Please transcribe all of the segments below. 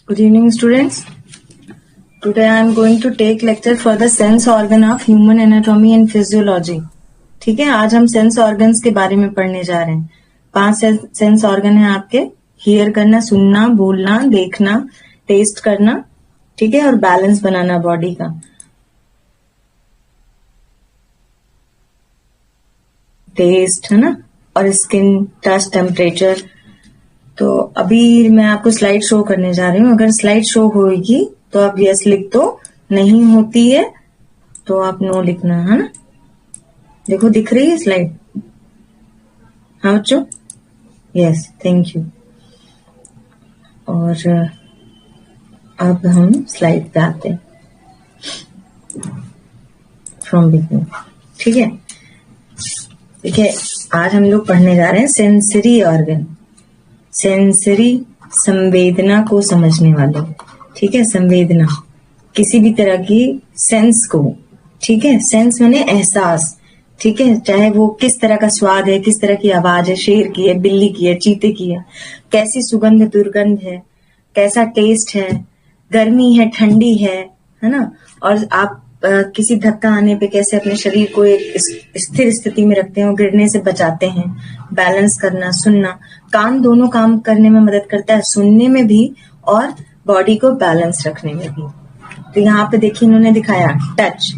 Good evening, students. Today I am going to take lecture for the sense organ of human anatomy and physiology. ठीक है, आज हम sense organs के बारे में पढ़ने जा रहे हैं। 5 सेंस ऑर्गन है आपके। हियर करना, सुनना, बोलना, देखना, टेस्ट करना, ठीक है, और बैलेंस बनाना बॉडी का। टेस्ट है ना, और स्किन, टच, टेम्परेचर। तो अभी मैं आपको स्लाइड शो करने जा रही हूँ। अगर स्लाइड शो होगी तो आप यस लिख दो, नहीं होती है तो आप नो लिखना है ना। देखो दिख रही है स्लाइड? हाँ बच्चों, यस, थैंक यू। और अब हम स्लाइड पे आते हैं फ्रॉम बिगिनिंग। ठीक है, देखिए आज हम लोग पढ़ने जा रहे हैं सेंसरी ऑर्गन। सेंसरी, संवेदना को समझने वाले। ठीक है, संवेदना किसी भी तरह की सेंस को। ठीक है, सेंस माने एहसास। ठीक है, चाहे वो किस तरह का स्वाद है, किस तरह की आवाज है, शेर की है, बिल्ली की है, चीते की है, कैसी सुगंध दुर्गंध है, कैसा टेस्ट है, गर्मी है, ठंडी है ना। और आप किसी धक्का आने पे कैसे अपने शरीर को एक स्थिर स्थिति में रखते हैं, गिरने से बचाते हैं। बैलेंस करना, सुनना, कान दोनों काम करने में मदद करता है, सुनने में भी और बॉडी को बैलेंस रखने में भी। तो यहाँ पे देखिए इन्होंने दिखाया टच।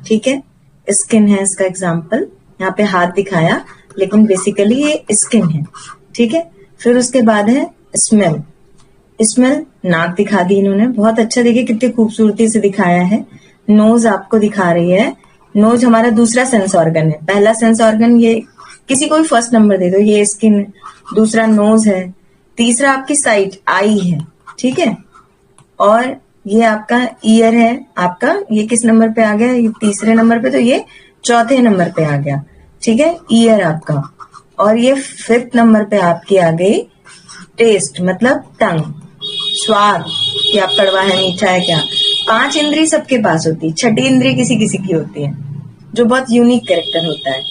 ठीक है, स्किन है इसका एग्जाम्पल। यहाँ पे हाथ दिखाया, लेकिन बेसिकली ये स्किन है। ठीक है, फिर उसके बाद है स्मेल। स्मेल, नाक दिखा दी इन्होंने, बहुत अच्छा। देखिए कितनी खूबसूरती से दिखाया है। नोज आपको दिखा रही है। नोज हमारा दूसरा सेंस ऑर्गन है। पहला सेंस ऑर्गन ये, किसी को भी फर्स्ट नंबर दे दो, ये स्किन है, दूसरा नोज है, तीसरा आपकी साइट, आई है। ठीक है, और ये आपका ईयर है। आपका ये किस नंबर पे आ गया? ये तीसरे नंबर पे, तो ये चौथे नंबर पे आ गया। ठीक है, ईयर आपका। और ये 5th नंबर पे आपकी आ गई टेस्ट, मतलब टंग, स्वाद, क्या कड़वा है, मीठा है, क्या। 5 इंद्री सबके पास होती है, 6ठी इंद्री किसी किसी की होती है, जो बहुत यूनिक कैरेक्टर होता है।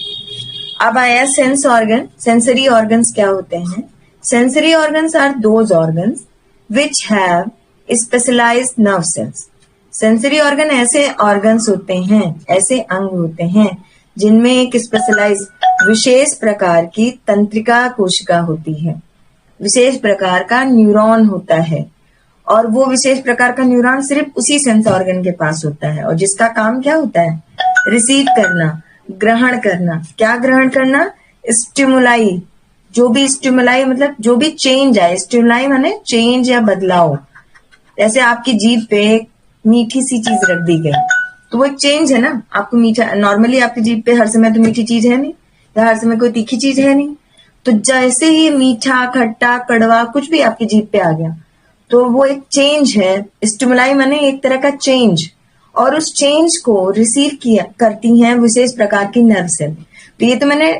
अब आया सेंस ऑर्गन। सेंसरी ऑर्गन्स क्या होते हैं? Sensory organs are those organs which have specialized nerve cells. Sensory organ ऐसे ऑर्गन्स होते हैं, ऐसे अंग होते हैं जिनमें एक स्पेशलाइज, विशेष प्रकार की तंत्रिका कोशिका होती है, विशेष प्रकार का न्यूरॉन होता है, और वो विशेष प्रकार का न्यूरॉन सिर्फ उसी सेंस ऑर्गन के पास होता है, और जिसका काम क्या होता है? रिसीव करना, ग्रहण करना। क्या ग्रहण करना? स्टिमुलाई। जो भी स्टिमुलाई मतलब जो भी चेंज आए, स्टिमुलाई माने चेंज या बदलाव। जैसे आपकी जीभ पे एक मीठी सी चीज रख दी गई, तो वो एक चेंज है ना। आपको मीठा, नॉर्मली आपकी जीभ पे हर समय तो मीठी चीज है नहीं, या हर समय कोई तीखी चीज है नहीं। तो जैसे ही मीठा, खट्टा, कड़वा कुछ भी आपकी जीभ पे आ गया, तो वो एक चेंज है। स्टिमुलाई माने एक तरह का चेंज, और उस चेंज को रिसीव किया करती हैं विशेष प्रकार की नर्व सेल। तो ये तो मैंने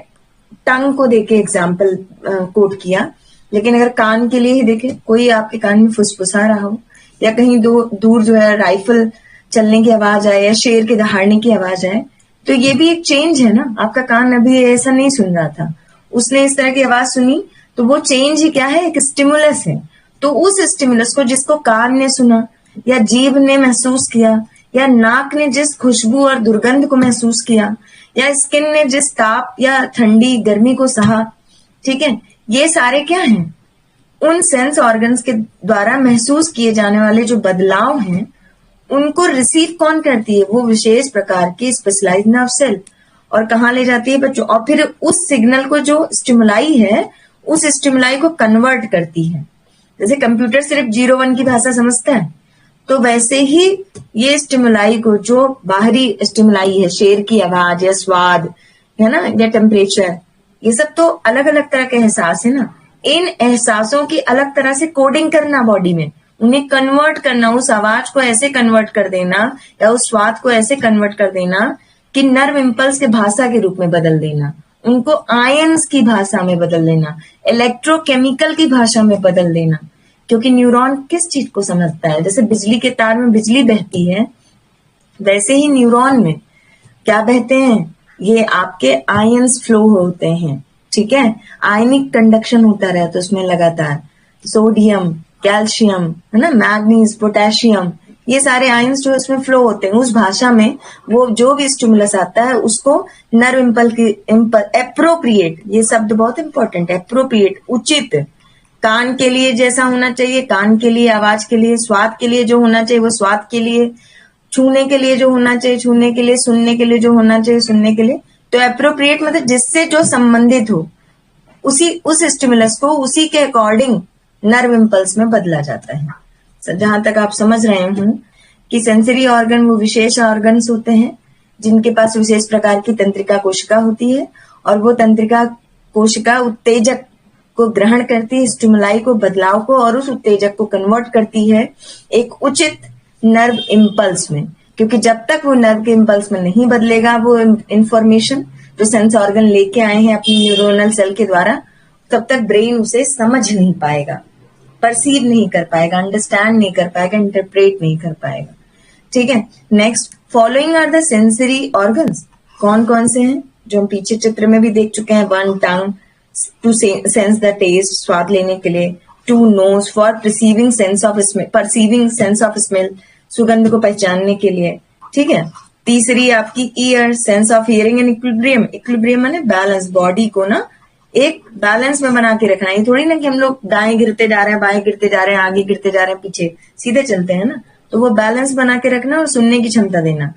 टंग को देके एग्जाम्पल कोट किया, लेकिन अगर कान के लिए ही देखें, कोई आपके कान में फुसफुसा रहा हो, या कहीं दूर जो है राइफल चलने की आवाज आए, या शेर के दहाड़ने की आवाज आए, तो ये भी एक चेंज है ना। आपका कान अभी ऐसा नहीं सुन रहा था, उसने इस तरह की आवाज सुनी, तो वो चेंज ही क्या है? एक स्टिमुलस है। तो उस स्टिमुलस को, जिसको कान ने सुना, या जीभ ने महसूस किया, या नाक ने जिस खुशबू और दुर्गंध को महसूस किया, या स्किन ने जिस ताप या ठंडी गर्मी को सहा, ठीक है, ये सारे क्या हैं? उन सेंस ऑर्गन्स के द्वारा महसूस किए जाने वाले जो बदलाव हैं, उनको रिसीव कौन करती है? वो विशेष प्रकार की स्पेशलाइज्ड नर्व सेल। और कहाँ ले जाती है बच्चों? और फिर उस सिग्नल को, जो स्टिमुलाई है, उस स्टिमुलाई को कन्वर्ट करती है। जैसे कंप्यूटर सिर्फ 0-1 की भाषा समझता है, तो वैसे ही ये स्टिमुलाई को, जो बाहरी स्टिमुलाई है, शेर की आवाज या स्वाद है ना, या टेम्परेचर, ये सब तो अलग अलग तरह के एहसास है ना। इन एहसासों की अलग तरह से कोडिंग करना बॉडी में, उन्हें कन्वर्ट करना, उस आवाज को ऐसे कन्वर्ट कर देना, या उस स्वाद को ऐसे कन्वर्ट कर देना कि नर्व इम्पल्स के भाषा के रूप में बदल देना, उनको आयंस की भाषा में बदल देना, इलेक्ट्रोकेमिकल की भाषा में बदल देना। क्योंकि न्यूरॉन किस चीज को समझता है? जैसे बिजली के तार में बिजली बहती है, वैसे ही न्यूरॉन में क्या बहते हैं? ये आपके आयंस फ्लो होते हैं। ठीक है, आयनिक कंडक्शन होता रहता है उसमें लगातार। सोडियम, कैल्शियम, है ना, मैग्नीज, पोटेशियम, ये सारे आयंस जो इसमें फ्लो होते हैं, उस भाषा में वो जो भी स्टिमुलस आता है उसको नर्व इम्पल्स की एप्रोप्रिएट, ये शब्द बहुत इंपॉर्टेंट है, एप्रोप्रिएट, उचित, कान के लिए जैसा होना चाहिए कान के लिए, आवाज के लिए, स्वाद के लिए जो होना चाहिए वो स्वाद के लिए, छूने के लिए जो होना चाहिए छूने के लिए, सुनने के लिए जो होना चाहिए सुनने के लिए। तो एप्रोप्रिएट मतलब जिससे जो संबंधित हो उसी उस स्टिमुलस को उसी के अकॉर्डिंग नर्व इम्पल्स में बदला जाता है। जहां तक आप समझ रहे हूं कि सेंसरी ऑर्गन वो विशेष ऑर्गन्स होते हैं जिनके पास विशेष प्रकार की तंत्रिका कोशिका होती है और वो तंत्रिका कोशिका उत्तेजक को ग्रहण करती है, स्टिमुलाई को, बदलाव को, और उस उत्तेजक को कन्वर्ट करती है एक उचित नर्व इम्पल्स में। क्योंकि जब तक वो नर्व के इम्पल्स में नहीं बदलेगा वो इंफॉर्मेशन जो सेंस ऑर्गन लेके आए हैं अपनी न्यूरोनल सेल के द्वारा, तब तक ब्रेन उसे समझ नहीं पाएगा, परसीव नहीं कर पाएगा, अंडरस्टैंड नहीं कर पाएगा, इंटरप्रेट नहीं कर पाएगा। ठीक है, next, following are the sensory organs. कौन कौन से हैं जो हम पीछे चित्र में भी देख चुके हैं। One, tongue to sense the taste, स्वाद लेने के लिए। Two, nose for perceiving sense of smell, सुगंध को पहचानने के लिए। ठीक है, तीसरी आपकी ear, sense of hearing and equilibrium. Equilibrium माने बैलेंस, बॉडी को ना एक बैलेंस में बना के रखना। ये थोड़ी ना कि हम लोग दाएं गिरते जा रहे हैं, बाएं गिरते जा रहे हैं, आगे गिरते जा रहे हैं, पीछे सीधे चलते हैं ना, तो वो बैलेंस बना के रखना और सुनने की क्षमता देना।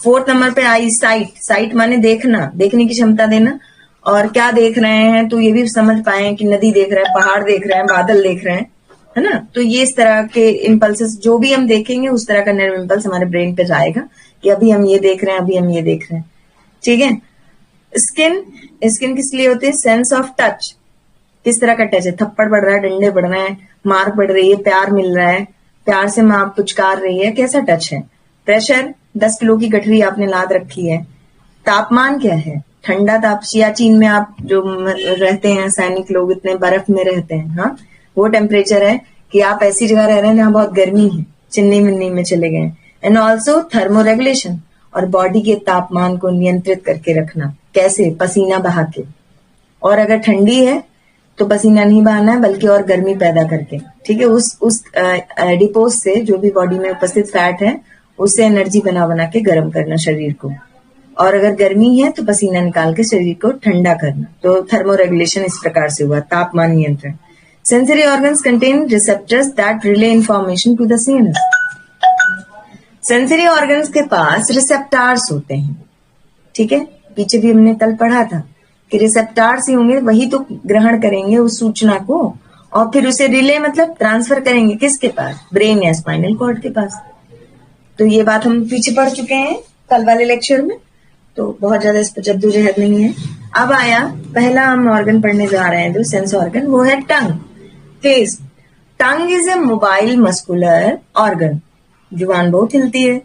फोर्थ नंबर पे आई साइट, साइट माने देखना, देखने की क्षमता देना। और क्या देख रहे हैं तो ये भी समझ पाए कि नदी देख रहे हैं, पहाड़ देख रहे हैं, बादल देख रहे हैं, है ना। तो ये इस तरह के इम्पल्सेस जो भी हम देखेंगे उस तरह का नर्व इम्पल्स हमारे ब्रेन पे जाएगा कि अभी हम ये देख रहे हैं, अभी हम ये देख रहे हैं। ठीक है, स्किन, स्किन किस लिए होती है? सेंस ऑफ टच, किस तरह का टच है, थप्पड़ पड़ रहा है, डंडे पड़ रहे हैं, मार पड़ रही है, प्यार मिल रहा है, प्यार से मां पुचकार रही है, कैसा टच है। प्रेशर, 10 किलो की गठरी आपने लाद रखी है। तापमान क्या है? ठंडा ताप, सियाचिन में आप जो रहते हैं सैनिक लोग, इतने बर्फ में रहते हैं, हाँ, वो टेम्परेचर है कि आप ऐसी जगह रह रहे हैं जहां बहुत गर्मी है, चिन्नी मिन्नी में चले गए। एंड ऑल्सो थर्मो रेगुलेशन, और बॉडी के तापमान को नियंत्रित करके रखना। कैसे? पसीना बहा के। और अगर ठंडी है तो पसीना नहीं बहाना है बल्कि और गर्मी पैदा करके। ठीक है, उस एडिपोज से, जो भी बॉडी में उपस्थित फैट है, उससे एनर्जी बना के गर्म करना शरीर को। और अगर गर्मी है तो पसीना निकाल के शरीर को ठंडा करना। तो थर्मो रेगुलेशन इस प्रकार से हुआ, तापमान नियंत्रण। Sensory organs contain receptors that relay information to the CNS. Sensory organs के पास रिसेप्टार्स होते हैं। ठीक है, पीछे भी हमने कल पढ़ा था कि रिसेप्टार्स ही होंगे, वही तो ग्रहण करेंगे उस सूचना को और फिर उसे रिले मतलब ट्रांसफर करेंगे किसके पास? ब्रेन या स्पाइनल कॉर्ड के पास। तो ये बात हम पीछे पढ़ चुके हैं कल वाले लेक्चर में, तो बहुत ज्यादा इस पर जद्दोजहद नहीं है। अब आया पहला हम ऑर्गन पढ़ने जा रहे हैं जो सेंस ऑर्गन, वो है tongue, taste. Tongue is a mobile muscular organ. जुबान बहुत हिलती है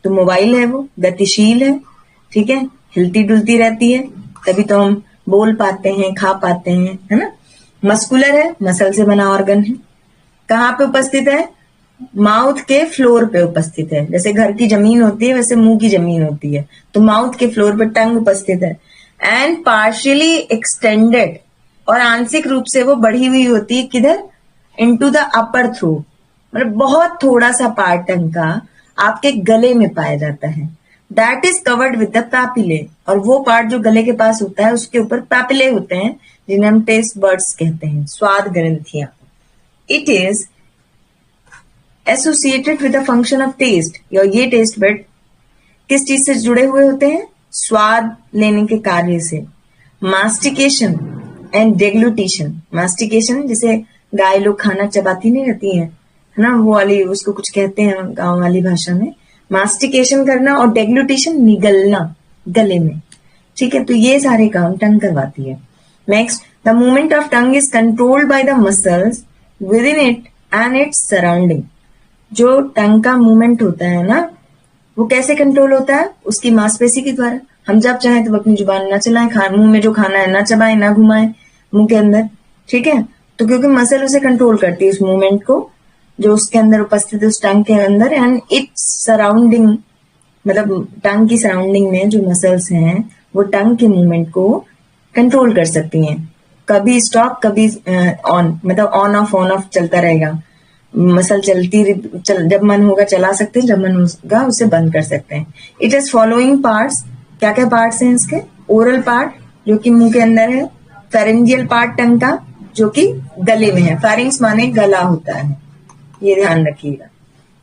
तो मोबाइल है, वो गतिशील है। ठीक है, हिलती डुलती रहती है, तभी तो हम बोल पाते हैं, खा पाते हैं, है ना। मस्कुलर है, मसल से बना ऑर्गन है। कहाँ पे उपस्थित है? माउथ के फ्लोर पे उपस्थित है। जैसे घर की जमीन होती है वैसे मुंह की जमीन होती है, तो माउथ के फ्लोर पे टंग उपस्थित है। एंड पार्शियली एक्सटेंडेड, और आंशिक रूप से वो बढ़ी हुई होती है किधर? इनटू द अपर थ्रोट, मतलब बहुत थोड़ा सा पार्ट टंग का आपके गले में पाया जाता है। That is covered with the papillae, और वो पार्ट जो गले के पास होता है उसके ऊपर पैपिले होते हैं जिन्हें हम टेस्ट बर्ड्स कहते हैं, स्वाद ग्रंथियां। It is associated with the function of taste. ये टेस्ट बर्ड किस चीज से जुड़े हुए होते हैं? स्वाद लेने के कार्य से। मास्टिकेशन एंड डेग्लूटिशन। मास्टिकेशन जैसे गाय लोग खाना चबाती नहीं रहती है ना, वो वाली, उसको कुछ कहते हैं गांव वाली भाषा में, मास्टिकेशन करना। और डेग्लूटिशन, निगलना गले में। ठीक है, तो ये सारे काम टंग करवाती है। Next, the movement of tongue is controlled by the muscles with in it and its surrounding. जो टंग का मूवमेंट होता है ना, वो कैसे कंट्रोल होता है? उसकी मांसपेशी के द्वारा। हम जब चाहें तो अपनी जुबान ना चलाएं, मुंह में जो खाना है ना चबाएं, ना घुमाएं मुंह के अंदर। ठीक है, तो क्योंकि मसल उसे कंट्रोल करती है, उस मूवमेंट को जो उसके अंदर उपस्थित है, उस टंग के अंदर। एंड इट्स सराउंडिंग, मतलब टंग की सराउंडिंग में जो मसल्स हैं वो टंग के मूवमेंट को कंट्रोल कर सकती हैं। कभी स्टॉप, कभी ऑन, मतलब ऑन ऑफ चलता रहेगा। मसल जब मन होगा चला सकते हैं, जब मन होगा उसे बंद कर सकते हैं। इट इज फॉलोइंग पार्ट्स, क्या क्या पार्ट्स हैं इसके? ओरल पार्ट जो कि मुंह के अंदर है, फेरेंजियल पार्ट टंग का जो कि गले में है, फेरिंग्स माने गला होता है, ये ध्यान रखिएगा।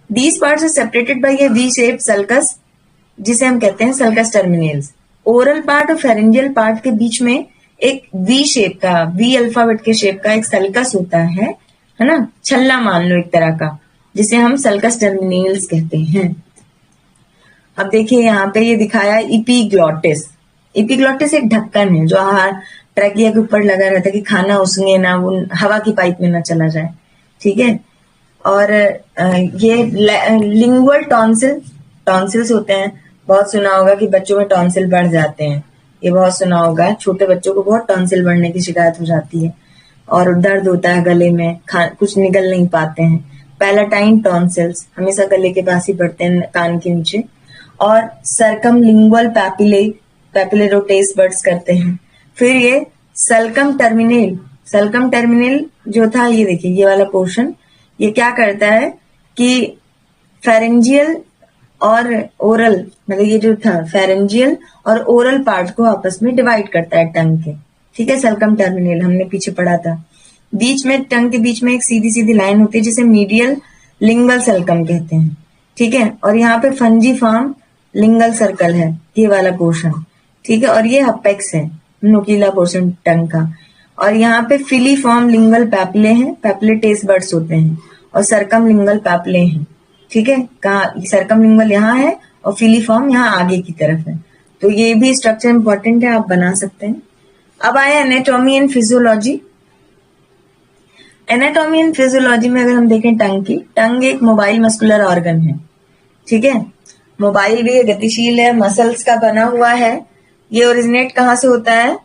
These parts are separated by a V shape sulcus, जिसे हम कहते हैं सल्कस टर्मिनल्स। ओरल पार्ट और फेरेंजियल पार्ट के बीच में एक वी शेप का, वी अल्फाबेट के शेप का एक सल्कस होता है ना, छल्ला मान लो एक तरह का, जिसे हम सल्कस टर्मिनल्स कहते हैं। अब देखिए यहाँ पे ये दिखाया इपीग्लॉटिस। इपीग्लॉटिस एक ढक्कन है जो आहार ट्रैकिया के ऊपर लगा रहता है कि खाना उसमें ना, वो हवा की पाइप में ना चला जाए, ठीक है। और ये लिंगुअल टॉन्सिल्स होते हैं, बहुत सुना होगा कि बच्चों में टॉन्सिल बढ़ जाते हैं, ये बहुत सुना होगा, छोटे बच्चों को बहुत टॉन्सिल बढ़ने की शिकायत हो जाती है और दर्द होता है गले में, कुछ निगल नहीं पाते हैं। पैलेटाइन टॉन्सिल्स हमेशा गले के पास ही बढ़ते हैं, कान के नीचे। और सर्कमलिंगुअल पैपिले जो टेस्ट बड्स करते हैं। फिर ये सल्कम टर्मिनल जो था, ये देखिए ये वाला पोर्शन, ये क्या करता है कि फेरेंजियल और ओरल, मतलब ये जो था फेरेंजियल और ओरल पार्ट को आपस में डिवाइड करता है टंग के, ठीक है। सल्कम टर्मिनल हमने पीछे पढ़ा था। बीच में टंग के बीच में एक सीधी सीधी लाइन होती है जिसे मीडियल लिंगल सल्कम कहते हैं, ठीक है। और यहाँ पे फंजीफॉर्म लिंगल सर्कल है, ये वाला पोर्शन, ठीक है। और ये अपेक्स है, नुकीला पोर्शन टंग का। और यहाँ पे फिलीफॉर्म लिंगल पैपले हैं, पैपले टेस्ट बड्स होते हैं, और सरकम लिंगल पैपले हैं, ठीक है। कहा सरकम लिंगल यहाँ है और फिलीफॉर्म यहाँ आगे की तरफ है, तो ये भी स्ट्रक्चर इंपॉर्टेंट है, आप बना सकते हैं। अब आया anatomy and physiology. Anatomy and physiology में अगर हम देखें टंग की, टंग एक मोबाइल मस्कुलर ऑर्गन है, ठीक है। मोबाइल भी है, गतिशील है, मसल्स का बना हुआ है। ये ओरिजिनेट कहाँ से होता है?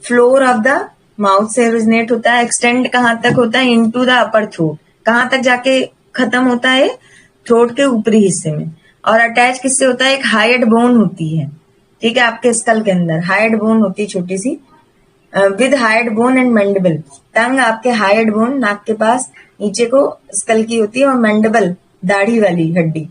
फ्लोर ऑफ द माउथ से ओरिजिनेट होता है। एक्सटेंड कहाँ तक होता है? इनटू द अपर थ्रोट, कहाँ तक जाके खत्म होता है? थ्रोट के ऊपरी हिस्से में। और अटैच किससे होता है? एक हाइड बोन होती है, ठीक है, आपके स्कल के अंदर हाइड बोन होती है छोटी सी, with hyoid bone and mandible. Tongue आपके हाइड बोन नाक के पास नीचे को स्कल की होती है, और मैंडिबल दाढ़ी वाली हड्डी,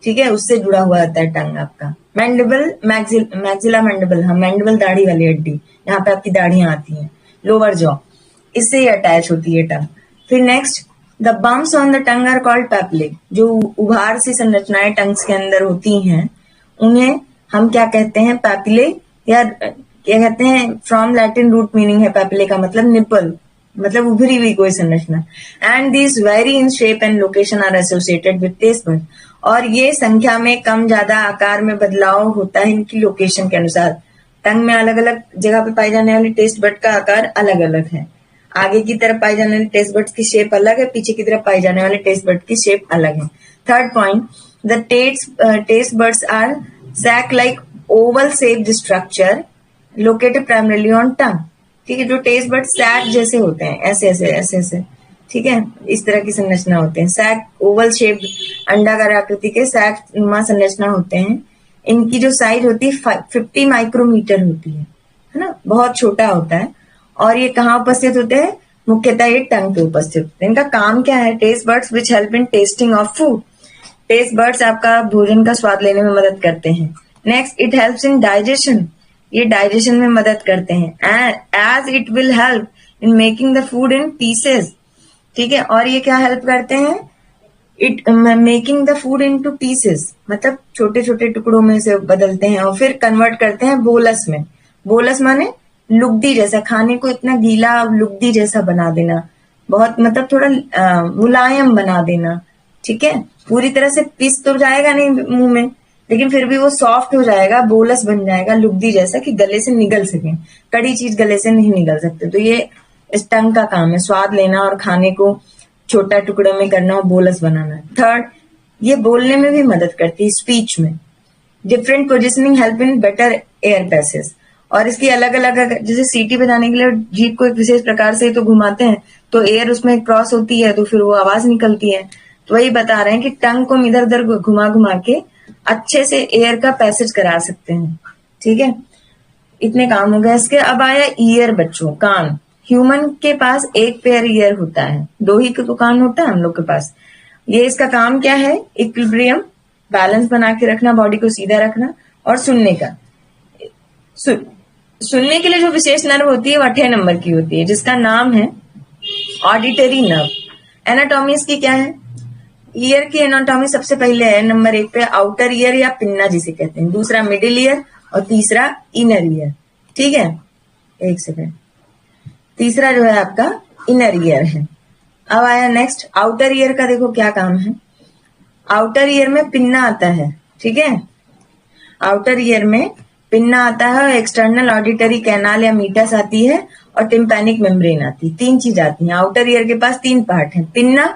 ठीक है, उससे जुड़ा हुआ होता है टंग आपका। मैंडिबल मैक्सिला मैंडिबल, हाँ मैंडिबल दाढ़ी वाली हड्डी, यहाँ पे आपकी दाढ़ियां आती हैं, लोअर जॉ, इससे ही अटैच होती है टंग। फिर next, the bumps on the tongue are called papillae. जो उभार सी संरचनाएं टंग्स के अंदर होती हैं उन्हें हम क्या कहते हैं? पैपिले, या क्या कहते हैं? फ्रॉम लैटिन रूट मीनिंग है पैपिले का मतलब निपल, मतलब उभरी हुई कोई संरचना। And this vary in shape and location are associated with taste bud. और ये संख्या में कम ज्यादा आकार में बदलाव होता है इनकी लोकेशन के अनुसार। टंग में अलग अलग जगह पे पाई जाने वाली टेस्ट बड का आकार अलग अलग है। आगे की तरफ पाई जाने वाली टेस्ट बड्स की शेप अलग है, पीछे की तरफ पाई जाने वाली टेस्ट बड की शेप अलग है। Third point, the taste buds are sac like oval shaped structure located primarily on tongue, ठीक है। जो टेस्ट बड सैक जैसे होते हैं, ऐसे ऐसे ऐसे ऐसे, ठीक है, इस तरह की संरचना होते हैं। सैक ओवल शेप्ड अंडाकार आकृति के सैक नुमा संरचना होते हैं। इनकी जो साइज होती है 50 माइक्रोमीटर होती है ना, बहुत छोटा होता है। और ये कहाँ उपस्थित होते हैं? मुख्यतः ये टंग पे उपस्थित होते हैं। इनका काम क्या है? Taste buds which help in tasting of food. Taste buds आपका भोजन का स्वाद लेने में मदद करते हैं। Next, it helps in digestion, ये डाइजेशन में मदद करते हैं। As it will help in making the food in pieces, ठीक है। और ये क्या हेल्प करते हैं? It making the food into pieces, मतलब छोटे छोटे टुकड़ों में से बदलते हैं और फिर कन्वर्ट करते हैं बोलस में। बोलस माने लुगदी जैसा, खाने को इतना गीला लुगदी जैसा बना देना, बहुत मतलब थोड़ा मुलायम बना देना, ठीक है। पूरी तरह से पिस तो जाएगा नहीं मुंह में, लेकिन फिर भी वो सॉफ्ट हो जाएगा, बोलस बन जाएगा लुगदी जैसा कि गले से निगल सके। कड़ी चीज गले से नहीं निगल सकते, तो ये इस टंग का काम है, स्वाद लेना और खाने को छोटा टुकड़े में करना और बोलस बनाना। थर्ड, ये बोलने में भी मदद करती है, स्पीच में। Different positioning help in better air passage. और इसकी अलग अलग, जैसे सीटी बजाने के लिए जीभ को एक विशेष प्रकार से तो घुमाते हैं तो एयर उसमें क्रॉस होती है, तो फिर वो आवाज निकलती है। तो वही बता रहे हैं कि टंग को इधर उधर घुमा घुमा के अच्छे से एयर का पैसेज करा सकते हैं, ठीक है। इतने काम हो गए इसके। अब आया ईयर, बच्चों, कान। ह्यूमन के पास एक पेयर ईयर होता है, 2 ही तो कान होता है हम लोग के पास। ये इसका काम क्या है? इक्विलिब्रियम, बैलेंस बना के रखना, बॉडी को सीधा रखना और सुनने का। सुनने के लिए जो विशेष नर्व होती है वो 8 नंबर की होती है, जिसका नाम है ऑडिटरी नर्व। एनाटॉमी इसकी क्या है? ईयर की एनाटॉमी सबसे पहले है नंबर 1 पे आउटर ईयर या पिन्ना जिसे कहते हैं, दूसरा मिडिल ईयर और तीसरा इनर ईयर। ठीक है, एक सेकेंड, तीसरा जो है आपका इनर ईयर है। अब आया नेक्स्ट आउटर ईयर का, देखो क्या काम है। आउटर ईयर में पिन्ना आता है, ठीक है, आउटर ईयर में पिन्ना आता है, एक्सटर्नल ऑडिटरी कैनाल या मीटस आती है और टिम्पैनिक मेम्ब्रेन आती है। 3 चीज आती है। आउटर ईयर के पास 3 पार्ट है। Pinna,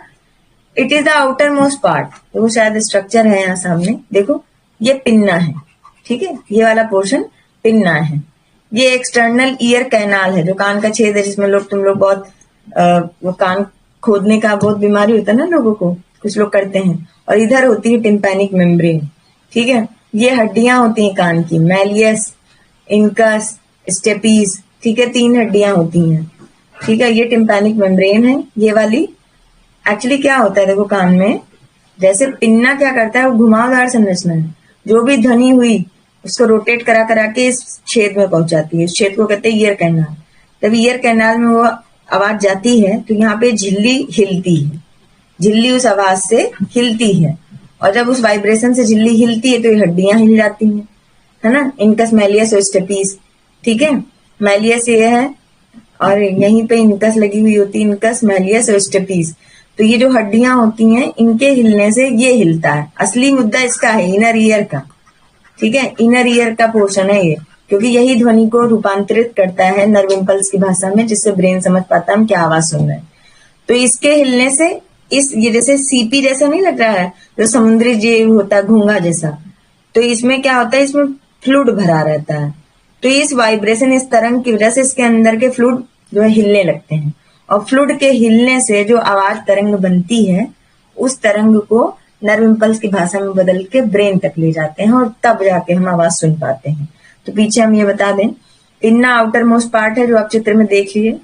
it is the outer most part, देखो शायद स्ट्रक्चर है यहाँ सामने, देखो ये पिन्ना है, ठीक है, ये वाला पोर्शन पिन्ना है। ये एक्सटर्नल ईयर कैनाल है, जो कान का छेद है, जिसमें तुम लोग बहुत वो कान खोदने का बहुत बीमारी होता है ना लोगों को, कुछ लोग करते हैं। और इधर होती है टिम्पैनिक मेम्ब्रेन, ठीक है। ये हड्डियां होती हैं कान की, मैलियस, इनकस, स्टेपीज, ठीक है, 3 हड्डियां होती हैं, ठीक है। ये टिम्पैनिक मेम्ब्रेन है, ये वाली। एक्चुअली क्या होता है देखो कान में, जैसे पिन्ना क्या करता है, वो घुमावदार संरचना है, जो भी ध्वनि हुई उसको रोटेट करा करा के इस छेद में पहुंचाती है। इस छेद को कहते हैं ईयर कैनाल। जब ईयर कैनाल में वो आवाज जाती है तो यहाँ पे झिल्ली हिलती है, झिल्ली उस आवाज से हिलती है, और जब उस वाइब्रेशन से झिल्ली हिलती है तो ये हड्डियां हिल जाती हैं, है ना। इनकस, मैलियस और स्टेपीज, ठीक है। मैलियस ये है और यहीं पे इनकस लगी हुई होती है, इनकस, मैलियस और स्टेपीज। तो ये जो हड्डियां होती हैं, इनके हिलने से ये हिलता है। असली मुद्दा इसका है इनर ईयर का, ठीक है, इनर ईयर का पोर्शन है ये, क्योंकि यही ध्वनि को रूपांतरित करता है नर्व इंपल्स की भाषा में, जिससे ब्रेन समझ पाता है हम क्या आवाज सुन रहे हैं। तो इसके हिलने से ये जैसे सीपी जैसा नहीं लग रहा है, जो समुद्री जीव होता है घोंगा जैसा, तो इसमें क्या होता है, इसमें फ्लूइड भरा रहता है। तो इस वाइब्रेशन, इस तरंग की वजह से इसके अंदर के फ्लूइड जो है हिलने लगते हैं, और फ्लूइड के हिलने से जो आवाज तरंग बनती है, उस तरंग को नर्व इंपल्स की भाषा में बदल के ब्रेन तक ले जाते हैं, और तब जाके हम आवाज सुन पाते हैं। तो पीछे हम ये बता दें, पिन्ना आउटर मोस्ट पार्ट है, जो आप चित्र में देख लीजिए।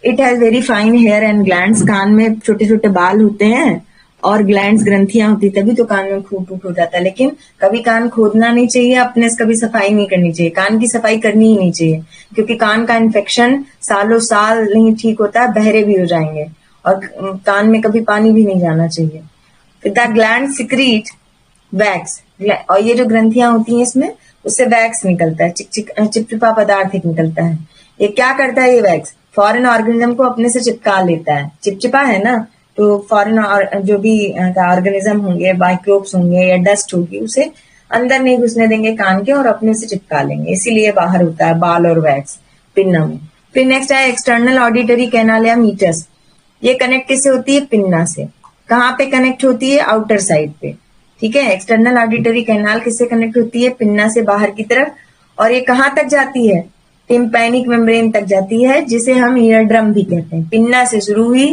It has very fine hair and glands, कान में छोटे छोटे बाल होते हैं और ग्लैंड्स, ग्रंथियां होती, तभी तो कान में खून हो जाता है। लेकिन कभी कान खोदना नहीं चाहिए, अपने से कभी सफाई नहीं करनी चाहिए, कान की सफाई करनी ही नहीं चाहिए, क्योंकि कान का इन्फेक्शन सालों साल नहीं ठीक होता है, बहरे भी हो जाएंगे, और कान में कभी पानी भी नहीं जाना चाहिए। फिर द ग्लैंड सिक्रीट वैक्स, और ये जो ग्रंथियां होती हैं इसमें उससे वैक्स निकलता है, चिपचिपा पदार्थ निकलता है। ये क्या करता है, ये वैक्स फॉरेन ऑर्गेनिज्म को अपने से चिपका लेता है। चिपचिपा है ना, तो फॉरेन जो भी ऑर्गेनिज्म होंगे, माइक्रोब्स होंगे या डस्ट होगी, उसे अंदर नहीं घुसने देंगे कान के, और अपने से चिपका लेंगे, इसीलिए बाहर होता है बाल और वैक्स पिन्ना में। फिर नेक्स्ट है एक्सटर्नल ऑडिटरी कैनाल या मीटस। ये कनेक्ट किससे होती है? पिन्ना से। कहाँ पे कनेक्ट होती है? आउटर साइड पे, ठीक है। एक्सटर्नल ऑडिटरी कैनाल किससे कनेक्ट होती है? पिन्ना से बाहर की तरफ। और ये कहाँ तक जाती है? टिम्पैनिक मेम्ब्रेन तक जाती है, जिसे हम ईयर ड्रम भी कहते हैं। पिन्ना से शुरू हुई,